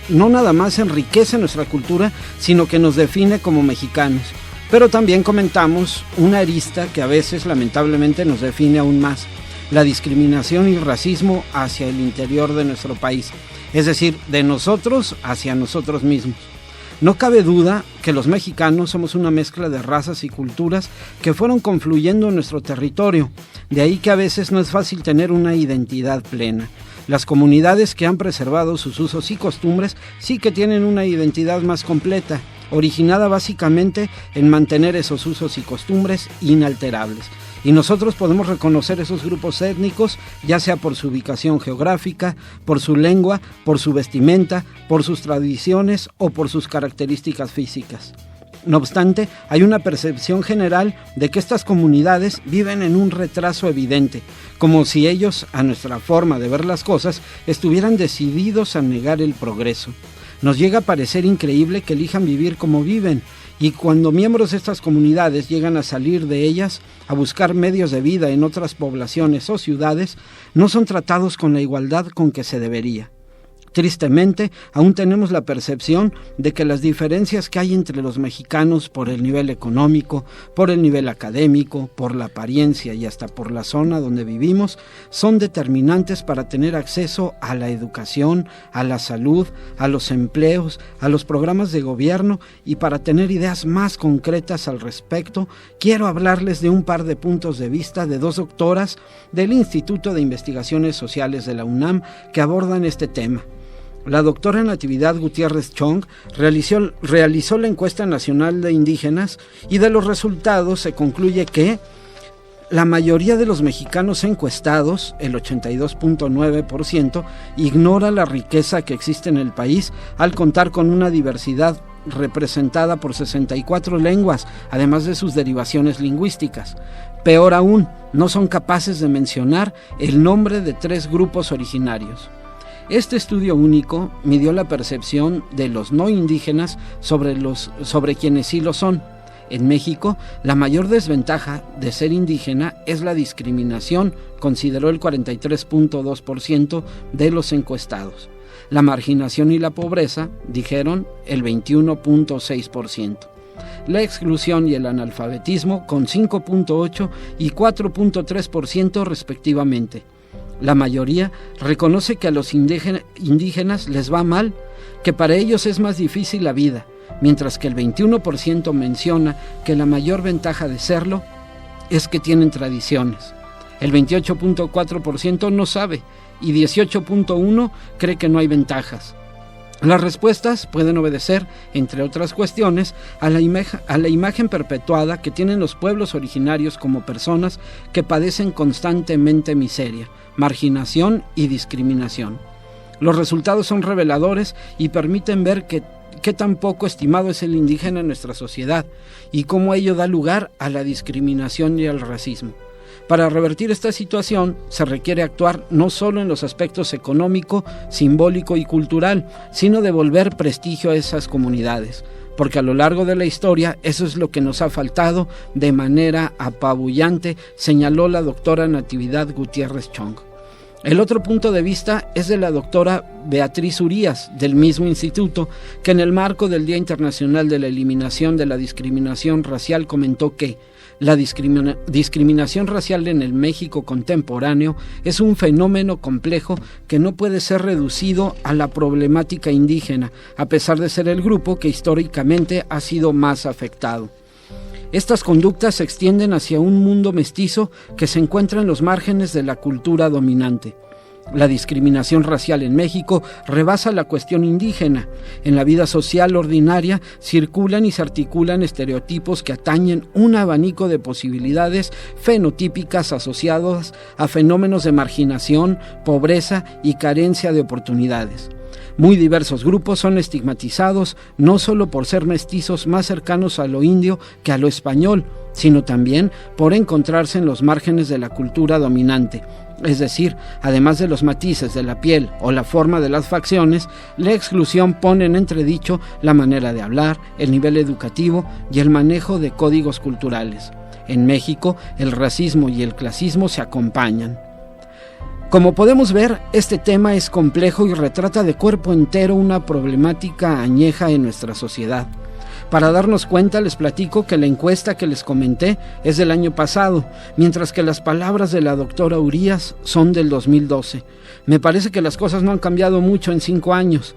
[SPEAKER 6] no nada más enriquece nuestra cultura, sino que nos define como mexicanos. Pero también comentamos una arista que a veces lamentablemente nos define aún más: la discriminación y racismo hacia el interior de nuestro país, es decir, de nosotros hacia nosotros mismos. No cabe duda que los mexicanos somos una mezcla de razas y culturas que fueron confluyendo en nuestro territorio, de ahí que a veces no es fácil tener una identidad plena. Las comunidades que han preservado sus usos y costumbres sí que tienen una identidad más completa, originada básicamente en mantener esos usos y costumbres inalterables. Y nosotros podemos reconocer esos grupos étnicos, ya sea por su ubicación geográfica, por su lengua, por su vestimenta, por sus tradiciones o por sus características físicas. No obstante, hay una percepción general de que estas comunidades viven en un retraso evidente, como si ellos, a nuestra forma de ver las cosas, estuvieran decididos a negar el progreso. Nos llega a parecer increíble que elijan vivir como viven, y cuando miembros de estas comunidades llegan a salir de ellas, a buscar medios de vida en otras poblaciones o ciudades, no son tratados con la igualdad con que se debería. Tristemente, aún tenemos la percepción de que las diferencias que hay entre los mexicanos por el nivel económico, por el nivel académico, por la apariencia y hasta por la zona donde vivimos, son determinantes para tener acceso a la educación, a la salud, a los empleos, a los programas de gobierno, y para tener ideas más concretas al respecto, quiero hablarles de un par de puntos de vista de 2 doctoras del Instituto de Investigaciones Sociales de la UNAM que abordan este tema. la doctora Natividad Gutiérrez Chong realizó la encuesta nacional de indígenas y de los resultados se concluye que la mayoría de los mexicanos encuestados, el 82.9%, ignora la riqueza que existe en el país al contar con una diversidad representada por 64 lenguas, además de sus derivaciones lingüísticas. Peor aún, no son capaces de mencionar el nombre de 3 grupos originarios. Este estudio único midió la percepción de los no indígenas sobre quienes sí lo son. En México, la mayor desventaja de ser indígena es la discriminación, consideró el 43.2% de los encuestados. La marginación y la pobreza, dijeron, el 21.6%. La exclusión y el analfabetismo, con 5.8% y 4.3% respectivamente. La mayoría reconoce que a los indígenas les va mal, que para ellos es más difícil la vida, mientras que el 21% menciona que la mayor ventaja de serlo es que tienen tradiciones. El 28.4% no sabe y 18.1% cree que no hay ventajas. Las respuestas pueden obedecer, entre otras cuestiones, a la imagen perpetuada que tienen los pueblos originarios como personas que padecen constantemente miseria, marginación y discriminación. Los resultados son reveladores y permiten ver qué tan poco estimado es el indígena en nuestra sociedad y cómo ello da lugar a la discriminación y al racismo. Para revertir esta situación se requiere actuar no solo en los aspectos económico, simbólico y cultural, sino devolver prestigio a esas comunidades, porque a lo largo de la historia eso es lo que nos ha faltado de manera apabullante, señaló la doctora Natividad Gutiérrez Chong. El otro punto de vista es de la doctora Beatriz Urías, del mismo instituto, que en el marco del Día Internacional de la Eliminación de la Discriminación Racial comentó que la discriminación racial en el México contemporáneo es un fenómeno complejo que no puede ser reducido a la problemática indígena, a pesar de ser el grupo que históricamente ha sido más afectado. Estas conductas se extienden hacia un mundo mestizo que se encuentra en los márgenes de la cultura dominante. La discriminación racial en México rebasa la cuestión indígena. En la vida social ordinaria circulan y se articulan estereotipos que atañen un abanico de posibilidades fenotípicas asociadas a fenómenos de marginación, pobreza y carencia de oportunidades. Muy diversos grupos son estigmatizados no solo por ser mestizos más cercanos a lo indio que a lo español, sino también por encontrarse en los márgenes de la cultura dominante. Es decir, además de los matices de la piel o la forma de las facciones, la exclusión pone en entredicho la manera de hablar, el nivel educativo y el manejo de códigos culturales. En México, el racismo y el clasismo se acompañan. Como podemos ver, este tema es complejo y retrata de cuerpo entero una problemática añeja en nuestra sociedad. Para darnos cuenta, les platico que la encuesta que les comenté es del año pasado, mientras que las palabras de la doctora Urías son del 2012. Me parece que las cosas no han cambiado mucho en 5 años.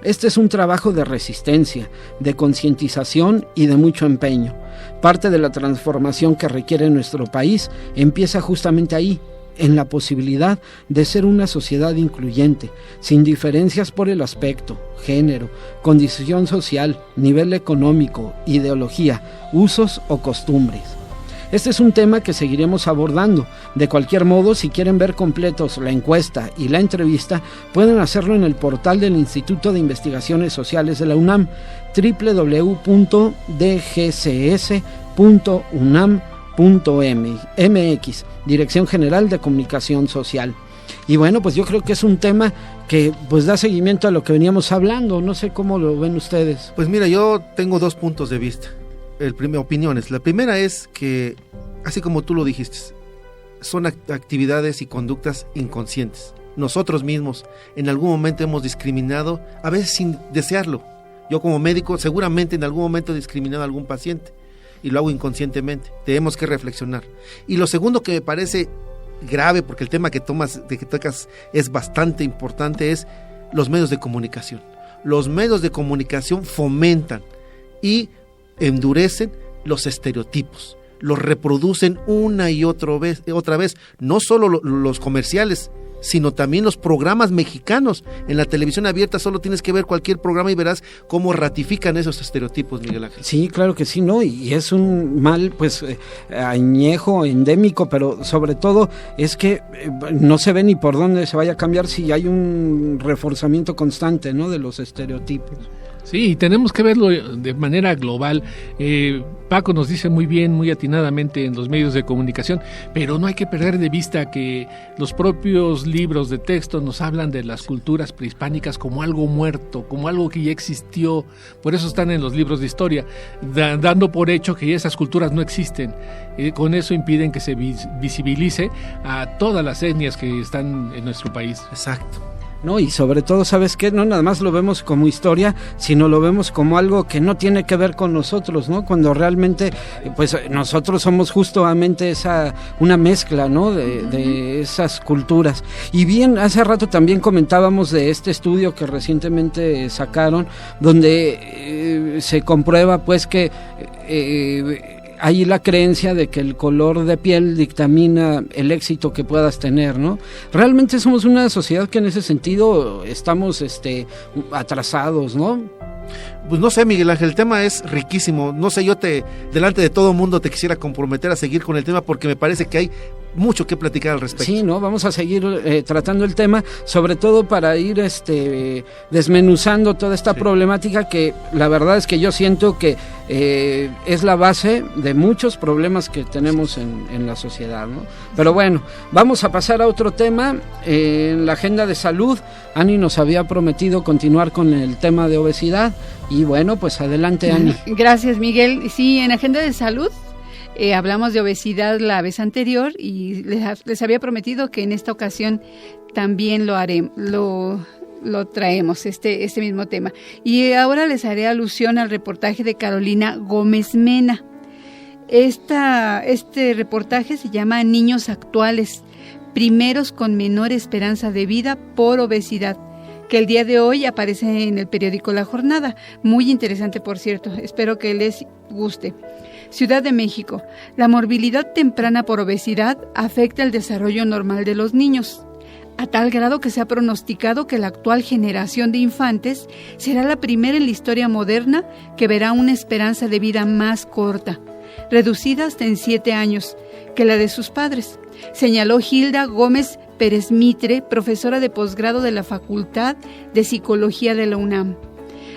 [SPEAKER 6] Este es un trabajo de resistencia, de concientización y de mucho empeño. Parte de la transformación que requiere nuestro país empieza justamente ahí, en la posibilidad de ser una sociedad incluyente, sin diferencias por el aspecto, género, condición social, nivel económico, ideología, usos o costumbres. Este es un tema que seguiremos abordando. De cualquier modo, si quieren ver completos la encuesta y la entrevista, pueden hacerlo en el portal del Instituto de Investigaciones Sociales de la UNAM, www.dgcs.unam.mx, Dirección General de Comunicación Social. Y bueno, pues yo creo que es un tema que pues da seguimiento a lo que veníamos hablando. No sé cómo lo ven ustedes.
[SPEAKER 2] Pues mira, yo tengo 2 puntos de vista, opiniones. La primera es que, así como tú lo dijiste, son actividades y conductas inconscientes. Nosotros mismos en algún momento hemos discriminado, a veces sin desearlo. Yo como médico seguramente en algún momento he discriminado a algún paciente y lo hago inconscientemente. Tenemos que reflexionar. Y lo segundo que me parece grave, porque el tema que tocas es bastante importante, es los medios de comunicación. Los medios de comunicación fomentan y endurecen los estereotipos, los reproducen una y otra vez, no solo los comerciales, sino también los programas mexicanos. En la televisión abierta solo tienes que ver cualquier programa y verás cómo ratifican esos estereotipos, Miguel Ángel.
[SPEAKER 6] Sí, claro que sí, ¿no? Y es un mal, pues, añejo, endémico, pero sobre todo es que no se ve ni por dónde se vaya a cambiar si hay un reforzamiento constante, ¿no?, de los estereotipos.
[SPEAKER 7] Sí, tenemos que verlo de manera global. Paco nos dice muy bien, muy atinadamente en los medios de comunicación, pero no hay que perder de vista que los propios libros de texto nos hablan de las culturas prehispánicas como algo muerto, como algo que ya existió. Por eso están en los libros de historia, dando por hecho que esas culturas no existen. Con eso impiden que se visibilice a todas las etnias que están en nuestro país.
[SPEAKER 2] Exacto.
[SPEAKER 6] No, y sobre todo, ¿sabes qué? No nada más lo vemos como historia, sino lo vemos como algo que no tiene que ver con nosotros, ¿no? Cuando realmente, pues nosotros somos justamente una mezcla, ¿no?, de esas culturas. Y bien, hace rato también comentábamos de este estudio que recientemente sacaron, donde se comprueba, pues, que hay la creencia de que el color de piel dictamina el éxito que puedas tener, ¿no? Realmente somos una sociedad que en ese sentido estamos atrasados, ¿no?
[SPEAKER 2] Pues no sé, Miguel Ángel, el tema es riquísimo. No sé, yo delante de todo mundo te quisiera comprometer a seguir con el tema porque me parece que hay mucho que platicar al respecto.
[SPEAKER 6] Sí, ¿no? Vamos a seguir tratando el tema, sobre todo para ir desmenuzando toda esta problemática que la verdad es que yo siento que es la base de muchos problemas que tenemos en la sociedad, ¿no? Pero bueno, vamos a pasar a otro tema. En la agenda de salud, Ani nos había prometido continuar con el tema de obesidad y bueno, pues adelante, Ani.
[SPEAKER 9] Gracias, Miguel. Sí, en agenda de salud hablamos de obesidad la vez anterior y les había prometido que en esta ocasión también lo traemos, este mismo tema. Y ahora les haré alusión al reportaje de Carolina Gómez Mena. Este reportaje se llama Niños Actuales, primeros con menor esperanza de vida por obesidad, que el día de hoy aparece en el periódico La Jornada. Muy interesante, por cierto, espero que les guste. Ciudad de México. La morbilidad temprana por obesidad afecta el desarrollo normal de los niños, a tal grado que se ha pronosticado que la actual generación de infantes será la primera en la historia moderna que verá una esperanza de vida más corta, reducida hasta en 7 años, que la de sus padres, señaló Hilda Gómez Pérez Mitre, profesora de posgrado de la Facultad de Psicología de la UNAM.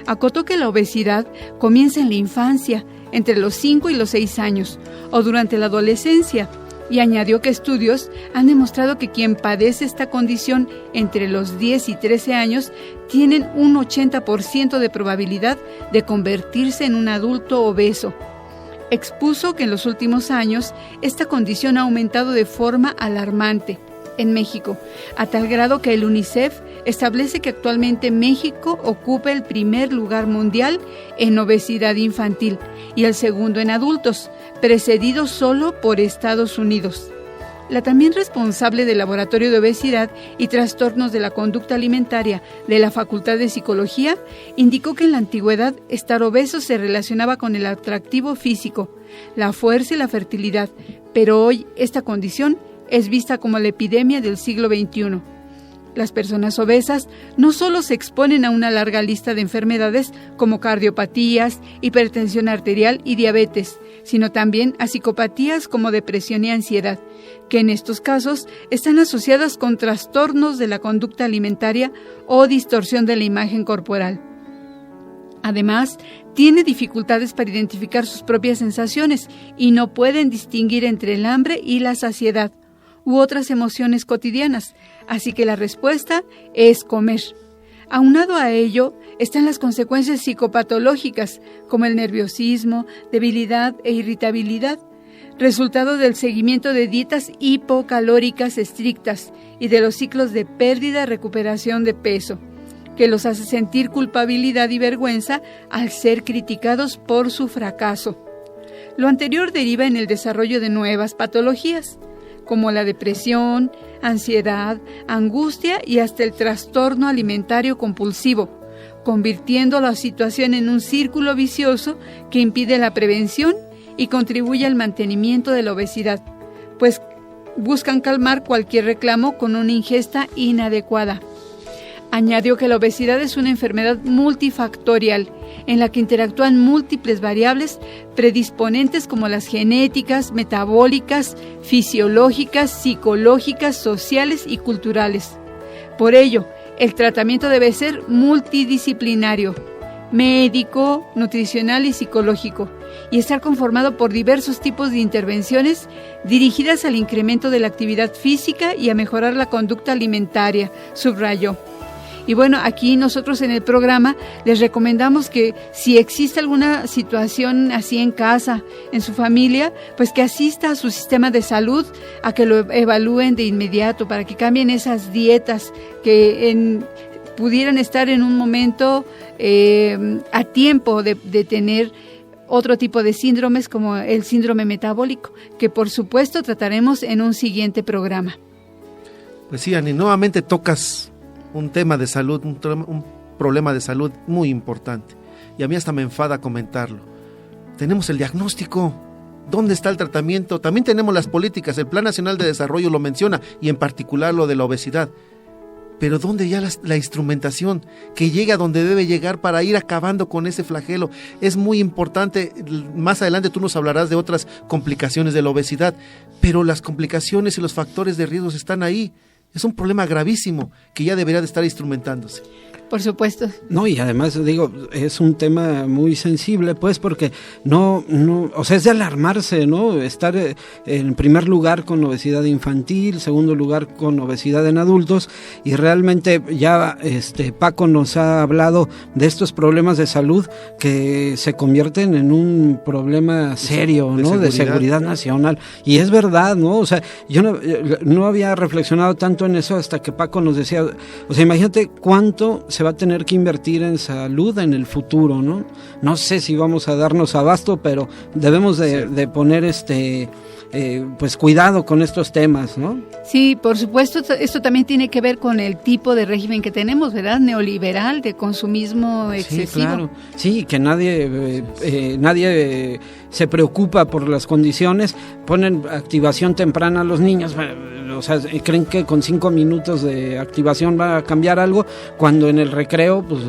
[SPEAKER 9] Acotó que la obesidad comienza en la infancia, entre los 5 y los 6 años, o durante la adolescencia, y añadió que estudios han demostrado que quien padece esta condición entre los 10 y 13 años tienen un 80% de probabilidad de convertirse en un adulto obeso. Expuso que en los últimos años esta condición ha aumentado de forma alarmante en México, a tal grado que el UNICEF establece que actualmente México ocupa el primer lugar mundial en obesidad infantil y el segundo en adultos, precedido solo por Estados Unidos. La también responsable del Laboratorio de Obesidad y Trastornos de la Conducta Alimentaria de la Facultad de Psicología indicó que en la antigüedad estar obeso se relacionaba con el atractivo físico, la fuerza y la fertilidad, pero hoy esta condición es vista como la epidemia del siglo XXI. Las personas obesas no solo se exponen a una larga lista de enfermedades como cardiopatías, hipertensión arterial y diabetes, sino también a psicopatías como depresión y ansiedad, que en estos casos están asociadas con trastornos de la conducta alimentaria o distorsión de la imagen corporal. Además, tiene dificultades para identificar sus propias sensaciones y no pueden distinguir entre el hambre y la saciedad u otras emociones cotidianas, así que la respuesta es comer. Aunado a ello están las consecuencias psicopatológicas como el nerviosismo, debilidad e irritabilidad, resultado del seguimiento de dietas hipocalóricas estrictas y de los ciclos de pérdida-recuperación de peso, que los hace sentir culpabilidad y vergüenza al ser criticados por su fracaso. Lo anterior deriva en el desarrollo de nuevas patologías, como la depresión, ansiedad, angustia y hasta el trastorno alimentario compulsivo, convirtiendo la situación en un círculo vicioso que impide la prevención y contribuye al mantenimiento de la obesidad, pues buscan calmar cualquier reclamo con una ingesta inadecuada. Añadió que la obesidad es una enfermedad multifactorial en la que interactúan múltiples variables predisponentes como las genéticas, metabólicas, fisiológicas, psicológicas, sociales y culturales. Por ello, el tratamiento debe ser multidisciplinario, médico, nutricional y psicológico, y estar conformado por diversos tipos de intervenciones dirigidas al incremento de la actividad física y a mejorar la conducta alimentaria, subrayó. Y bueno, aquí nosotros en el programa les recomendamos que si existe alguna situación así en casa, en su familia, pues que asista a su sistema de salud, a que lo evalúen de inmediato para que cambien esas dietas que pudieran estar en un momento a tiempo de tener otro tipo de síndromes como el síndrome metabólico, que por supuesto trataremos en un siguiente programa.
[SPEAKER 2] Pues sí, Ani, nuevamente tocas un tema de salud, un problema de salud muy importante. Y a mí hasta me enfada comentarlo. Tenemos el diagnóstico. ¿Dónde está el tratamiento? También tenemos las políticas. El Plan Nacional de Desarrollo lo menciona, y en particular lo de la obesidad. Pero ¿dónde ya la instrumentación que llega donde debe llegar para ir acabando con ese flagelo? Es muy importante. Más adelante tú nos hablarás de otras complicaciones de la obesidad, pero las complicaciones y los factores de riesgo están ahí. Es un problema gravísimo que ya debería de estar instrumentándose.
[SPEAKER 9] Por supuesto.
[SPEAKER 6] No, y además, digo, es un tema muy sensible, pues, porque no, o sea, es de alarmarse, ¿no? Estar en primer lugar con obesidad infantil, segundo lugar con obesidad en adultos, y realmente ya Paco nos ha hablado de estos problemas de salud que se convierten en un problema serio, ¿no? De seguridad nacional. Y es verdad, ¿no? O sea, yo no había reflexionado tanto en eso hasta que Paco nos decía, o sea, imagínate cuánto se va a tener que invertir en salud en el futuro, ¿no? No sé si vamos a darnos abasto, pero debemos de poner pues cuidado con estos temas, ¿no?
[SPEAKER 9] Sí, por supuesto, esto también tiene que ver con el tipo de régimen que tenemos, ¿verdad? Neoliberal, de consumismo excesivo.
[SPEAKER 6] Sí, claro. Sí, que nadie se preocupa por las condiciones, ponen activación temprana a los niños, o sea, creen que con 5 minutos de activación va a cambiar algo, cuando en el recreo pues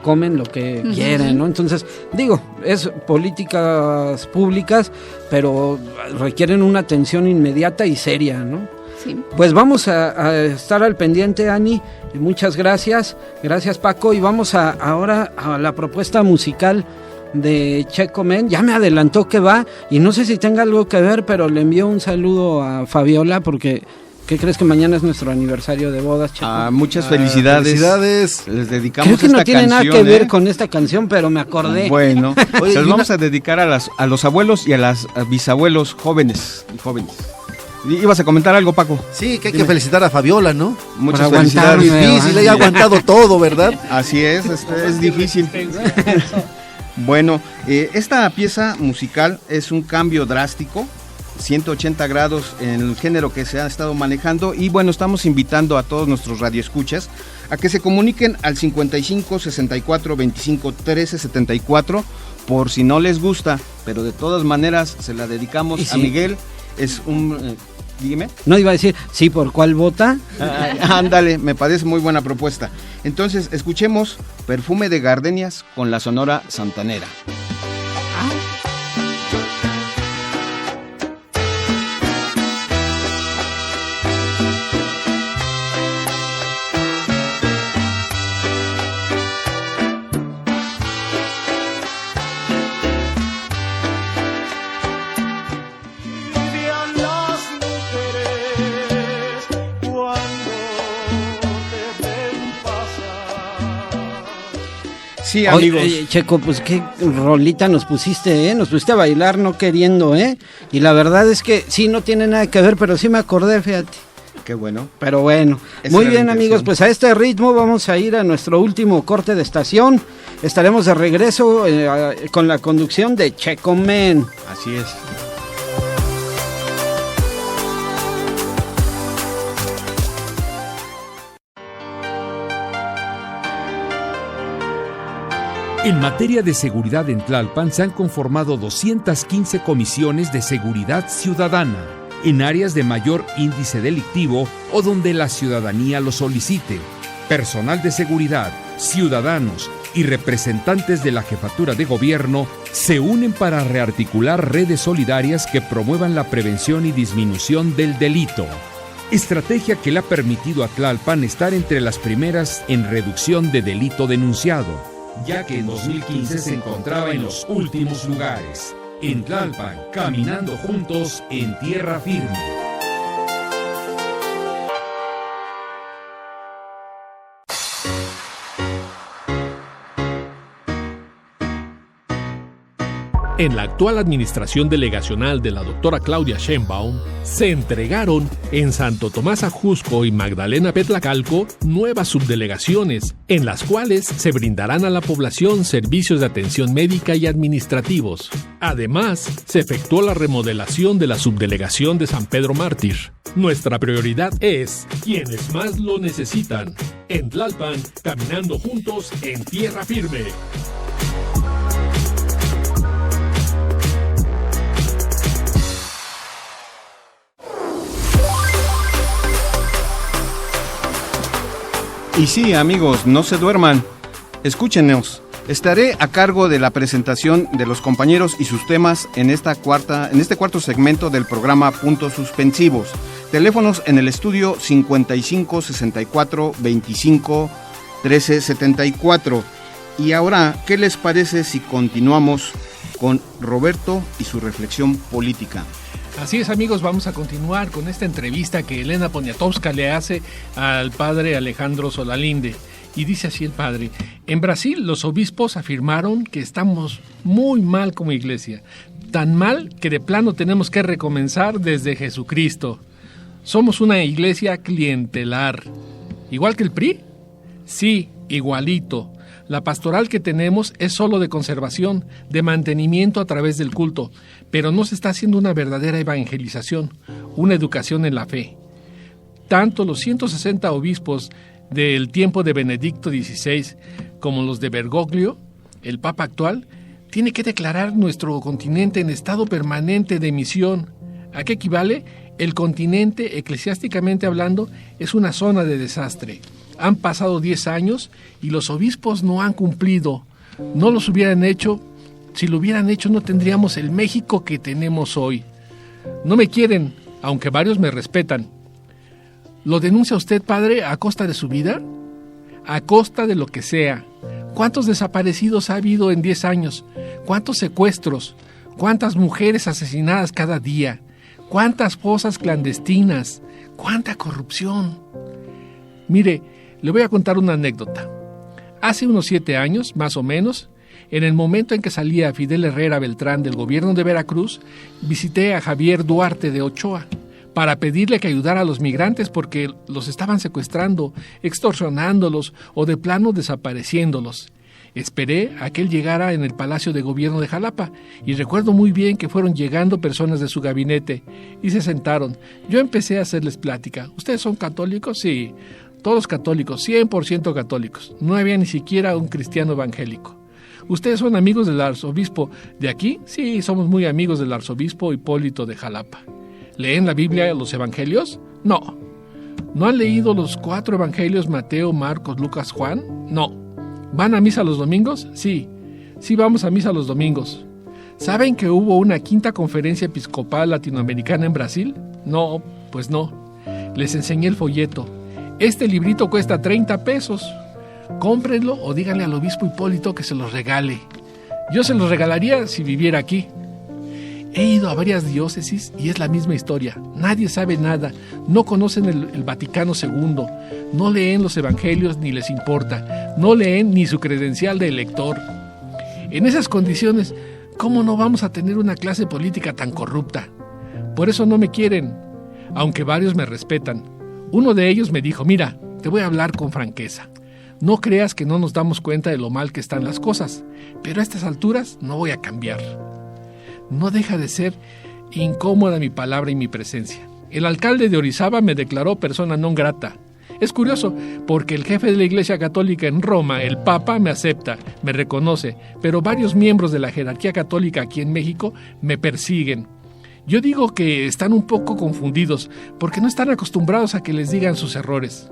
[SPEAKER 6] comen lo que quieren, ¿no? Entonces, digo, es políticas públicas, pero requieren una atención inmediata y seria, ¿no? Sí. Pues vamos a estar al pendiente, Ani, y muchas gracias. Gracias, Paco, y vamos ahora a la propuesta musical de Checo Men. Ya me adelantó que va, y no sé si tenga algo que ver, pero le envío un saludo a Fabiola, porque ¿qué crees que mañana es nuestro aniversario de bodas, Checo?
[SPEAKER 8] Muchas felicidades.
[SPEAKER 2] Felicidades.
[SPEAKER 8] Les dedicamos esta canción.
[SPEAKER 6] Creo que no tiene nada que ver con esta canción, pero me acordé.
[SPEAKER 8] Bueno, se los vamos a dedicar a los abuelos y a los bisabuelos jóvenes y jóvenes. ¿Ibas a comentar algo, Paco?
[SPEAKER 2] Sí, que hay que felicitar a Fabiola, ¿no?
[SPEAKER 8] Muchas felicidades.
[SPEAKER 2] Es difícil, ella ha aguantado todo, ¿verdad?
[SPEAKER 8] Así es difícil. Bueno, esta pieza musical es un cambio drástico, 180 grados en el género que se ha estado manejando, y bueno, estamos invitando a todos nuestros radioescuchas a que se comuniquen al 55 64 25 13 74 por si no les gusta, pero de todas maneras se la dedicamos a Miguel. Es un... dígame.
[SPEAKER 6] No, iba a decir, sí, ¿por cuál vota?
[SPEAKER 8] Ándale, me parece muy buena propuesta. Entonces, escuchemos Perfume de Gardenias con la Sonora Santanera. Sí, amigos.
[SPEAKER 6] Oye, Checo, pues qué rolita nos pusiste, ¿eh? Nos pusiste a bailar no queriendo, ¿eh? Y la verdad es que sí, no tiene nada que ver, pero sí me acordé, fíjate.
[SPEAKER 8] Qué bueno.
[SPEAKER 6] Pero bueno, muy bien, amigos, pues a este ritmo vamos a ir a nuestro último corte de estación. Estaremos de regreso con la conducción de Checo Men.
[SPEAKER 8] Así es.
[SPEAKER 1] En materia de seguridad en Tlalpan se han conformado 215 comisiones de seguridad ciudadana. en áreas de mayor índice delictivo o donde la ciudadanía lo solicite. Personal de seguridad, ciudadanos y representantes de la Jefatura de Gobierno se unen para rearticular redes solidarias que promuevan la prevención y disminución del delito. Estrategia que le ha permitido a Tlalpan estar entre las primeras en reducción de delito denunciado, ya que en 2015 se encontraba en los últimos lugares. En Tlalpan, caminando juntos en tierra firme.
[SPEAKER 7] En la actual administración delegacional de la doctora Claudia Sheinbaum, se entregaron en Santo Tomás Ajusco y Magdalena Petlacalco nuevas subdelegaciones, en las cuales se brindarán a la población servicios de atención médica y administrativos. Además, se efectuó la remodelación de la subdelegación de San Pedro Mártir. Nuestra prioridad es quienes más lo necesitan. En Tlalpan, caminando juntos en tierra firme.
[SPEAKER 8] Y sí, amigos, no se duerman. Escúchenos. Estaré a cargo de la presentación de los compañeros y sus temas en este cuarto segmento del programa Puntos Suspensivos. Teléfonos en el estudio 55 64 25 13 74. Y ahora, ¿qué les parece si continuamos con Roberto y su reflexión política?
[SPEAKER 7] Así es, amigos, vamos a continuar con esta entrevista que Elena Poniatowska le hace al padre Alejandro Solalinde. Y dice así el padre: en Brasil los obispos afirmaron que estamos muy mal como iglesia, tan mal que de plano tenemos que recomenzar desde Jesucristo. Somos una iglesia clientelar. ¿Igual que el PRI? Sí, igualito. La pastoral que tenemos es solo de conservación, de mantenimiento a través del culto, pero no se está haciendo una verdadera evangelización, una educación en la fe. Tanto los 160 obispos del tiempo de Benedicto XVI como los de Bergoglio, el Papa actual, tiene que declarar nuestro continente en estado permanente de misión. ¿A qué equivale? El continente, eclesiásticamente hablando, es una zona de desastre. Han pasado 10 años y los obispos no han cumplido. No los hubieran hecho. Si lo hubieran hecho, no tendríamos el México que tenemos hoy. No me quieren, aunque varios me respetan. ¿Lo denuncia usted, padre, a costa de su vida? A costa de lo que sea. ¿Cuántos desaparecidos ha habido en 10 años? ¿Cuántos secuestros? ¿Cuántas mujeres asesinadas cada día? ¿Cuántas fosas clandestinas? ¿Cuánta corrupción? Mire, le voy a contar una anécdota. Hace unos 7 años, más o menos, en el momento en que salía Fidel Herrera Beltrán del gobierno de Veracruz, visité a Javier Duarte de Ochoa para pedirle que ayudara a los migrantes porque los estaban secuestrando, extorsionándolos o de plano desapareciéndolos. Esperé a que él llegara en el Palacio de Gobierno de Jalapa y recuerdo muy bien que fueron llegando personas de su gabinete y se sentaron. Yo empecé a hacerles plática. ¿Ustedes son católicos? Sí, todos católicos, 100% católicos. No había ni siquiera un cristiano evangélico. ¿Ustedes son amigos del arzobispo de aquí? Sí, somos muy amigos del arzobispo Hipólito de Jalapa. ¿Leen la Biblia, los evangelios? No. ¿No han leído los 4 evangelios, Mateo, Marcos, Lucas, Juan? No. ¿Van a misa los domingos? Sí. Sí, vamos a misa los domingos. ¿Saben que hubo una 5ª conferencia episcopal latinoamericana en Brasil? No, pues no. Les enseñé el folleto. Este librito cuesta 30 pesos. Cómprenlo o díganle al obispo Hipólito que se los regale. Yo se los regalaría si viviera aquí. He ido a varias diócesis y es la misma historia. Nadie sabe nada, no conocen el Vaticano II, no leen los evangelios ni les importa, no leen ni su credencial de elector. En esas condiciones, ¿cómo no vamos a tener una clase política tan corrupta? Por eso no me quieren, aunque varios me respetan. Uno de ellos me dijo: mira, te voy a hablar con franqueza. No creas que no nos damos cuenta de lo mal que están las cosas, pero a estas alturas no voy a cambiar. No deja de ser incómoda mi palabra y mi presencia. El alcalde de Orizaba me declaró persona non grata. Es curioso, porque el jefe de la Iglesia Católica en Roma, el Papa, me acepta, me reconoce, pero varios miembros de la jerarquía católica aquí en México me persiguen. Yo digo que están un poco confundidos porque no están acostumbrados a que les digan sus errores.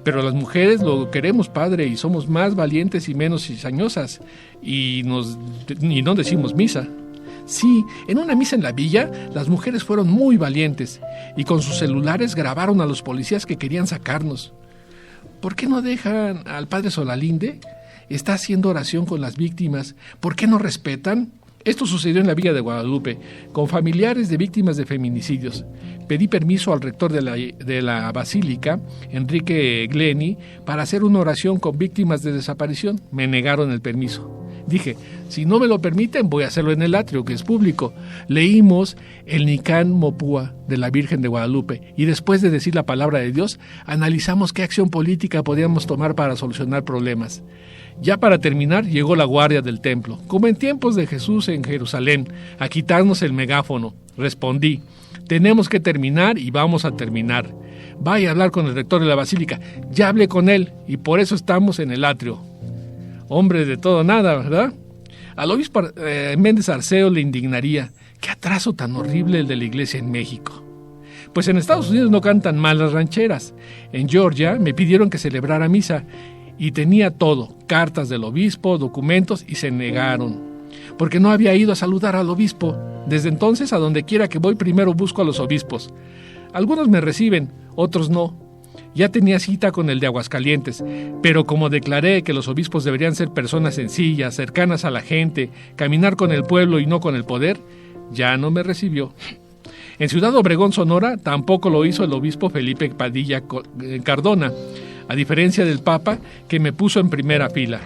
[SPEAKER 7] Pero las mujeres lo queremos, padre, y somos más valientes y menos cizañosas, y no decimos misa. Sí, en una misa en la villa, las mujeres fueron muy valientes, y con sus celulares grabaron a los policías que querían sacarnos. ¿Por qué no dejan al padre Solalinde? Está haciendo oración con las víctimas. ¿Por qué no respetan? Esto sucedió en la Villa de Guadalupe, con familiares de víctimas de feminicidios. Pedí permiso al rector de la Basílica, Enrique Gleni, para hacer una oración con víctimas de desaparición. Me negaron el permiso. Dije, si no me lo permiten, voy a hacerlo en el atrio, que es público. Leímos el Nicán Mopúa de la Virgen de Guadalupe y después de decir la palabra de Dios, analizamos qué acción política podíamos tomar para solucionar problemas. Ya para terminar, llegó la guardia del templo, como en tiempos de Jesús en Jerusalén, a quitarnos el megáfono. Respondí, tenemos que terminar y vamos a terminar. Vaya a hablar con el rector de la Basílica. Ya hablé con él y por eso estamos en el atrio. Hombre de todo nada, ¿verdad? Al obispo Méndez Arceo le indignaría. ¡Qué atraso tan horrible el de la iglesia en México! Pues en Estados Unidos no cantan mal las rancheras. En Georgia me pidieron que celebrara misa y tenía todo, cartas del obispo, documentos, y se negaron, porque no había ido a saludar al obispo. Desde entonces, a donde quiera que voy, primero busco a los obispos. Algunos me reciben, otros no. Ya tenía cita con el de Aguascalientes, pero como declaré que los obispos deberían ser personas sencillas, cercanas a la gente, caminar con el pueblo y no con el poder, ya no me recibió. En Ciudad Obregón, Sonora, tampoco lo hizo el obispo Felipe Padilla Cardona, a diferencia del Papa, que me puso en primera fila.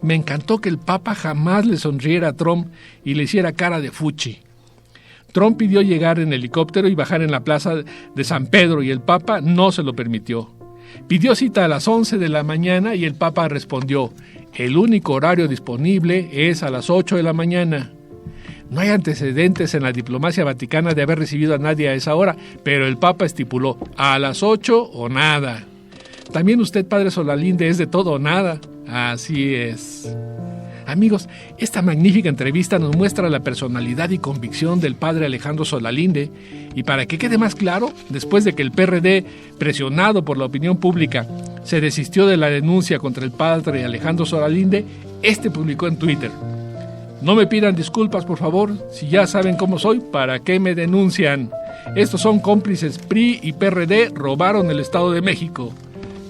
[SPEAKER 7] Me encantó que el Papa jamás le sonriera a Trump y le hiciera cara de fuchi. Trump pidió llegar en helicóptero y bajar en la plaza de San Pedro y el Papa no se lo permitió. Pidió cita a las 11 de la mañana y el Papa respondió, el único horario disponible es a las 8 de la mañana. No hay antecedentes en la diplomacia vaticana de haber recibido a nadie a esa hora, pero el Papa estipuló, a las 8 o nada. También usted, padre Solalinde, es de todo o nada. Así es. Amigos, esta magnífica entrevista nos muestra la personalidad y convicción del padre Alejandro Solalinde. Y para que quede más claro, después de que el PRD, presionado por la opinión pública, se desistió de la denuncia contra el padre Alejandro Solalinde, publicó en Twitter: no me pidan disculpas, por favor, si ya saben cómo soy, ¿para qué me denuncian? Estos son cómplices. PRI y PRD robaron el Estado de México.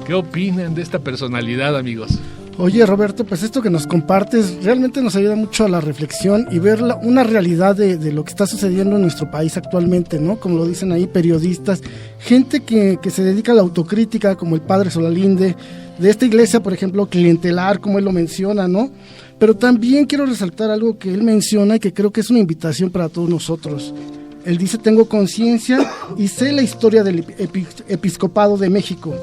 [SPEAKER 7] ¿Qué opinan de esta personalidad, amigos?
[SPEAKER 3] Oye, Roberto, pues esto que nos compartes realmente nos ayuda mucho a la reflexión y ver una realidad de lo que está sucediendo en nuestro país actualmente, ¿no? Como lo dicen ahí periodistas, gente que se dedica a la autocrítica, como el padre Solalinde, de esta iglesia, por ejemplo, clientelar, como él lo menciona, ¿no? Pero también quiero resaltar algo que él menciona y que creo que es una invitación para todos nosotros. Él dice, tengo conciencia y sé la historia del episcopado de México.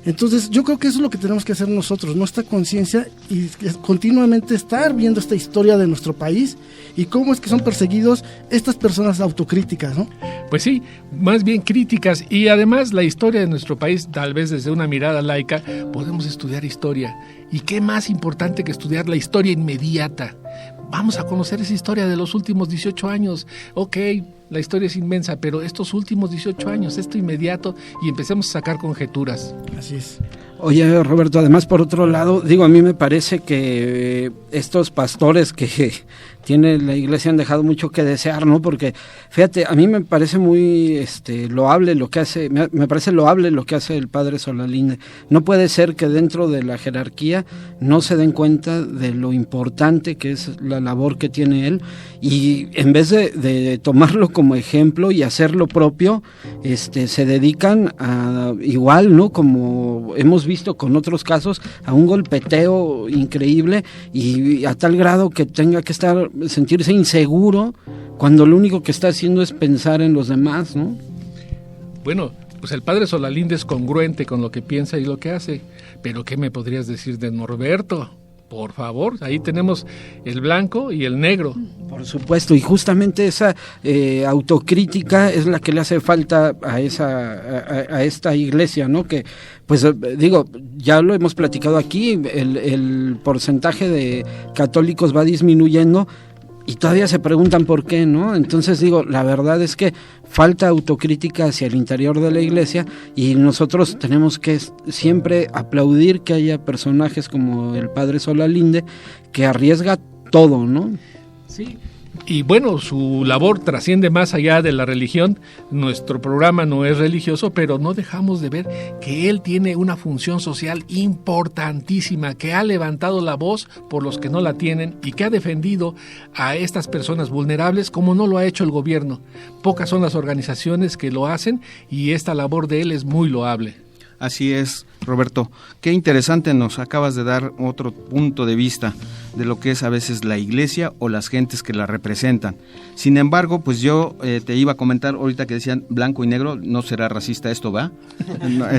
[SPEAKER 3] Entonces yo creo que eso es lo que tenemos que hacer nosotros, nuestra conciencia, y continuamente estar viendo esta historia de nuestro país y cómo es que son perseguidos estas personas autocríticas, ¿no?
[SPEAKER 7] Pues sí, más bien críticas, y además la historia de nuestro país, tal vez desde una mirada laica, podemos estudiar historia. ¿Y qué más importante que estudiar la historia inmediata? Vamos a conocer esa historia de los últimos 18 años. Ok, la historia es inmensa, pero estos últimos 18 años, esto inmediato, y empecemos a sacar conjeturas.
[SPEAKER 3] Así es.
[SPEAKER 6] Oye, Roberto, además, por otro lado, a mí me parece que estos pastores que tiene la iglesia han dejado mucho que desear, ¿no? Porque, fíjate, a mí me parece muy loable lo que hace, me parece loable lo que hace el padre Solalinde. No puede ser que dentro de la jerarquía no se den cuenta de lo importante que es la labor que tiene él, y en vez de tomarlo como ejemplo y hacer lo propio, se dedican a, igual, ¿no? Como hemos visto con otros casos, a un golpeteo increíble, y a tal grado que tenga que sentirse inseguro cuando lo único que está haciendo es pensar en los demás, ¿no?
[SPEAKER 7] Bueno, pues el padre Solalinde es congruente con lo que piensa y lo que hace, pero ¿qué me podrías decir de Norberto? Por favor, ahí tenemos el blanco y el negro.
[SPEAKER 6] Por supuesto, y justamente esa autocrítica es la que le hace falta a esta iglesia, ¿no? Que, pues ya lo hemos platicado aquí, el porcentaje de católicos va disminuyendo, y todavía se preguntan por qué, ¿no? Entonces digo, la verdad es que falta autocrítica hacia el interior de la iglesia y nosotros tenemos que siempre aplaudir que haya personajes como el padre Solalinde que arriesga todo, ¿no?
[SPEAKER 7] Sí. Y bueno, su labor trasciende más allá de la religión. Nuestro programa no es religioso, pero no dejamos de ver que él tiene una función social importantísima, que ha levantado la voz por los que no la tienen y que ha defendido a estas personas vulnerables como no lo ha hecho el gobierno. Pocas son las organizaciones que lo hacen y esta labor de él es muy loable.
[SPEAKER 8] Así es, Roberto. Qué interesante, nos acabas de dar otro punto de vista de lo que es a veces la iglesia o las gentes que la representan. Sin embargo, pues yo te iba a comentar ahorita que decían blanco y negro, no será racista esto, ¿va?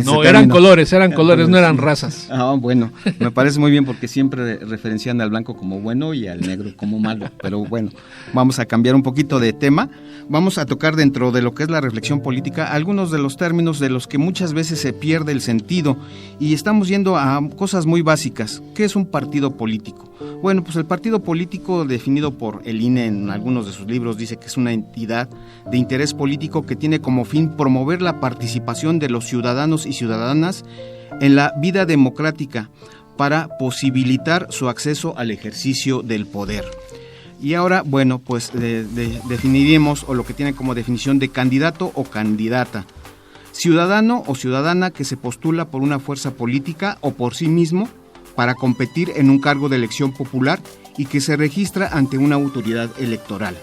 [SPEAKER 7] No, eran colores, no eran razas.
[SPEAKER 8] Ah, bueno, me parece muy bien porque siempre referencian al blanco como bueno y al negro como malo, pero bueno, vamos a cambiar un poquito de tema. Vamos a tocar dentro de lo que es la reflexión política algunos de los términos de los que muchas veces se pierde el sentido y estamos yendo a cosas muy básicas. ¿Qué es un partido político? Bueno, pues el partido político definido por el INE en algunos de sus libros dice que es una entidad de interés político que tiene como fin promover la participación de los ciudadanos y ciudadanas en la vida democrática para posibilitar su acceso al ejercicio del poder. Y ahora, bueno, pues definiremos, o lo que tiene como definición de candidato o candidata. Ciudadano o ciudadana que se postula por una fuerza política o por sí mismo para competir en un cargo de elección popular y que se registra ante una autoridad electoral.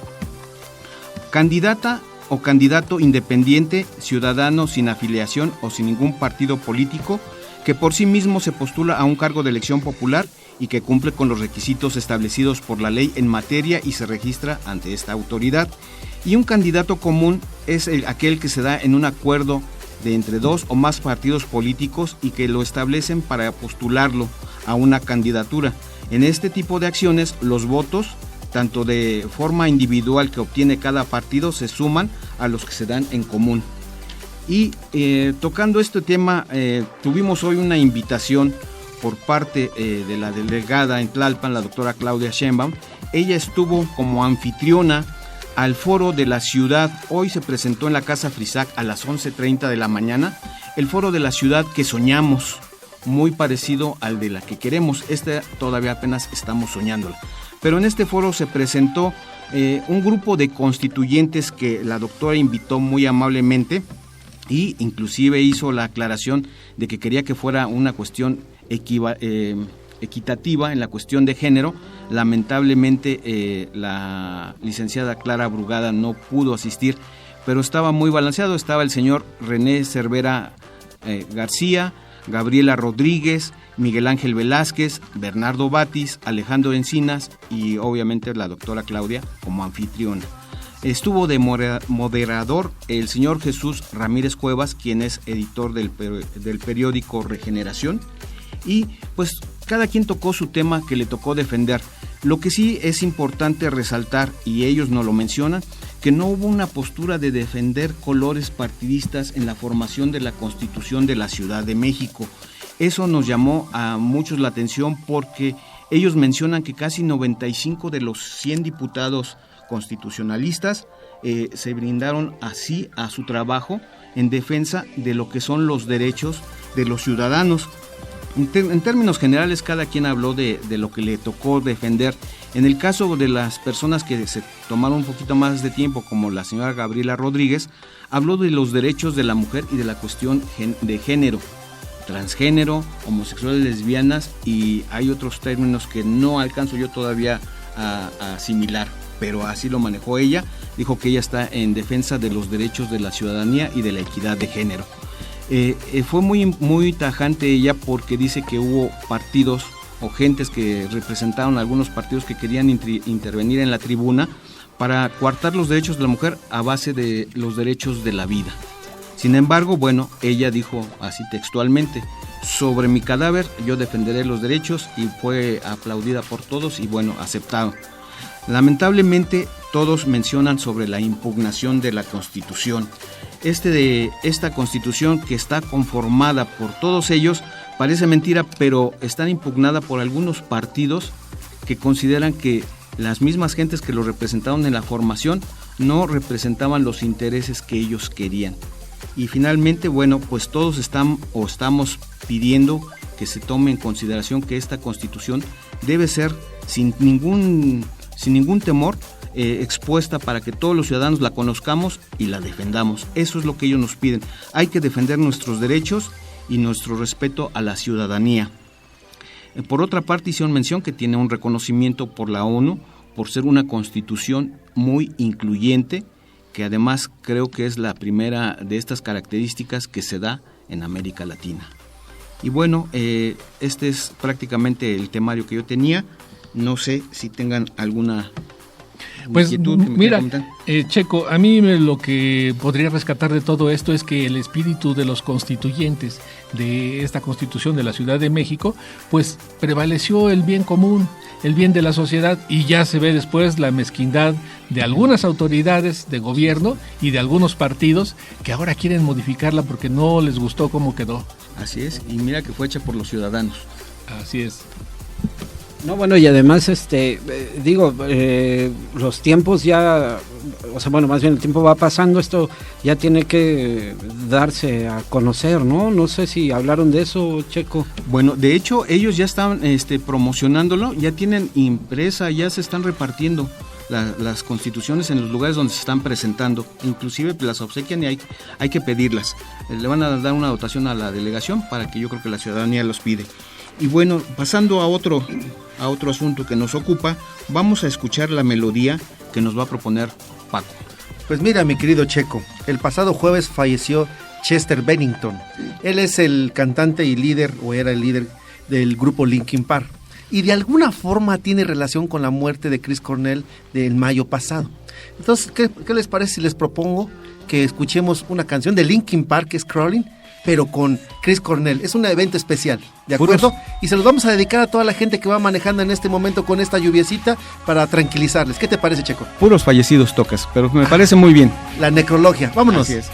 [SPEAKER 8] Candidata o candidato independiente, ciudadano sin afiliación o sin ningún partido político que por sí mismo se postula a un cargo de elección popular y que cumple con los requisitos establecidos por la ley en materia y se registra ante esta autoridad. Y un candidato común es aquel que se da en un acuerdo de entre dos o más partidos políticos y que lo establecen para postularlo a una candidatura. En este tipo de acciones, los votos, tanto de forma individual que obtiene cada partido, se suman a los que se dan en común. Y tocando este tema, tuvimos hoy una invitación por parte de la delegada en Tlalpan, la doctora Claudia Sheinbaum. Ella estuvo como anfitriona al foro de la ciudad. Hoy se presentó en la Casa Frisac a las 11:30 de la mañana el foro de la ciudad que soñamos, muy parecido al de la que queremos. Todavía apenas estamos soñándola. Pero en este foro se presentó un grupo de constituyentes que la doctora invitó muy amablemente y inclusive hizo la aclaración de que quería que fuera una cuestión equitativa en la cuestión de género. Lamentablemente la licenciada Clara Brugada no pudo asistir, pero estaba muy balanceado. Estaba el señor René Cervera García, Gabriela Rodríguez, Miguel Ángel Velázquez, Bernardo Batis, Alejandro Encinas y obviamente la doctora Claudia como anfitriona. Estuvo de moderador el señor Jesús Ramírez Cuevas, quien es editor del periódico Regeneración, y pues cada quien tocó su tema que le tocó defender. Lo que sí es importante resaltar, y ellos nos lo mencionan, que no hubo una postura de defender colores partidistas en la formación de la Constitución de la Ciudad de México. Eso nos llamó a muchos la atención porque ellos mencionan que casi 95 de los 100 diputados constitucionalistas se brindaron así a su trabajo en defensa de lo que son los derechos de los ciudadanos. En términos generales, cada quien habló de lo que le tocó defender. En el caso de las personas que se tomaron un poquito más de tiempo, como la señora Gabriela Rodríguez, habló de los derechos de la mujer y de la cuestión de género, transgénero, homosexuales, lesbianas, y hay otros términos que no alcanzo yo todavía a asimilar, pero así lo manejó ella. Dijo que ella está en defensa de los derechos de la ciudadanía y de la equidad de género. Fue muy tajante ella porque dice que hubo partidos o gentes que representaron algunos partidos que querían intervenir en la tribuna para coartar los derechos de la mujer a base de los derechos de la vida. Sin embargo, bueno, ella dijo así textualmente: sobre mi cadáver yo defenderé los derechos, y fue aplaudida por todos y bueno, aceptado. Lamentablemente todos mencionan sobre la impugnación de la Constitución. Esta Constitución, que está conformada por todos ellos, parece mentira, pero está impugnada por algunos partidos que consideran que las mismas gentes que lo representaron en la formación no representaban los intereses que ellos querían. Y finalmente, bueno, pues todos estamos pidiendo que se tome en consideración que esta Constitución debe ser sin ningún temor expuesta para que todos los ciudadanos la conozcamos y la defendamos. Eso es lo que ellos nos piden. Hay que defender nuestros derechos y nuestro respeto a la ciudadanía. Por otra parte, hicieron mención que tiene un reconocimiento por la ONU por ser una Constitución muy incluyente, que además creo que es la primera de estas características que se da en América Latina. Y bueno, este es prácticamente el temario que yo tenía. No sé si tengan alguna
[SPEAKER 7] pues
[SPEAKER 8] inquietud que me
[SPEAKER 7] mira,
[SPEAKER 8] Checo,
[SPEAKER 7] a mí lo que podría rescatar de todo esto es que el espíritu de los constituyentes de esta Constitución de la Ciudad de México, pues prevaleció el bien común, el bien de la sociedad, y ya se ve después la mezquindad de algunas autoridades de gobierno y de algunos partidos que ahora quieren modificarla porque no les gustó cómo quedó.
[SPEAKER 8] Así es, y mira que fue hecha por los ciudadanos.
[SPEAKER 7] Así es.
[SPEAKER 6] No, bueno, y además, los tiempos ya, más bien el tiempo va pasando, esto ya tiene que darse a conocer, ¿no? No sé si hablaron de eso, Checo.
[SPEAKER 8] Bueno, de hecho, ellos ya están promocionándolo, ya tienen impresa, ya se están repartiendo las constituciones en los lugares donde se están presentando, inclusive las obsequian y hay que pedirlas. Le van a dar una dotación a la delegación para que yo creo que la ciudadanía los pide. Y bueno, pasando a otro asunto que nos ocupa, vamos a escuchar la melodía que nos va a proponer Paco.
[SPEAKER 2] Pues mira, mi querido Checo, el pasado jueves falleció Chester Bennington. Él es el cantante y líder, o era el líder del grupo Linkin Park, y de alguna forma tiene relación con la muerte de Chris Cornell del mayo pasado. Entonces, ¿qué les parece si les propongo que escuchemos una canción de Linkin Park, que es Crawling, pero con Chris Cornell? Es un evento especial, ¿de acuerdo? Y se los vamos a dedicar a toda la gente que va manejando en este momento con esta lluviecita para tranquilizarles. ¿Qué te parece, Checo?
[SPEAKER 8] Puros fallecidos tocas, pero me parece muy bien.
[SPEAKER 2] La necrología, vámonos.
[SPEAKER 8] Así es.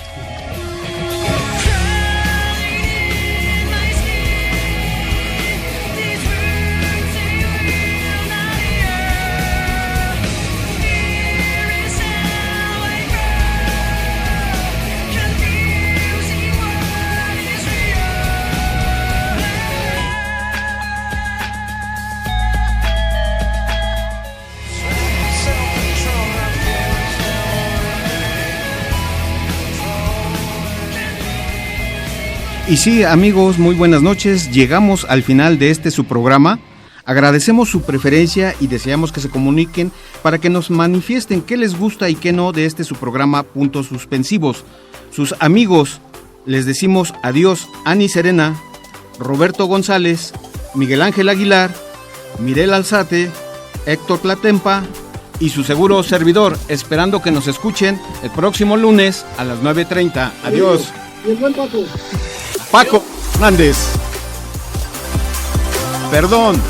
[SPEAKER 8] Y sí, amigos, muy buenas noches. Llegamos al final de su programa. Agradecemos su preferencia y deseamos que se comuniquen para que nos manifiesten qué les gusta y qué no de su programa Puntos Suspensivos. Sus amigos, les decimos adiós: Ani Serena, Roberto González, Miguel Ángel Aguilar, Mirel Alzate, Héctor Tlatempa y su seguro servidor, esperando que nos escuchen el próximo lunes a las 9:30. Adiós.
[SPEAKER 3] Y el buen Paco.
[SPEAKER 8] Paco Hernández. Perdón.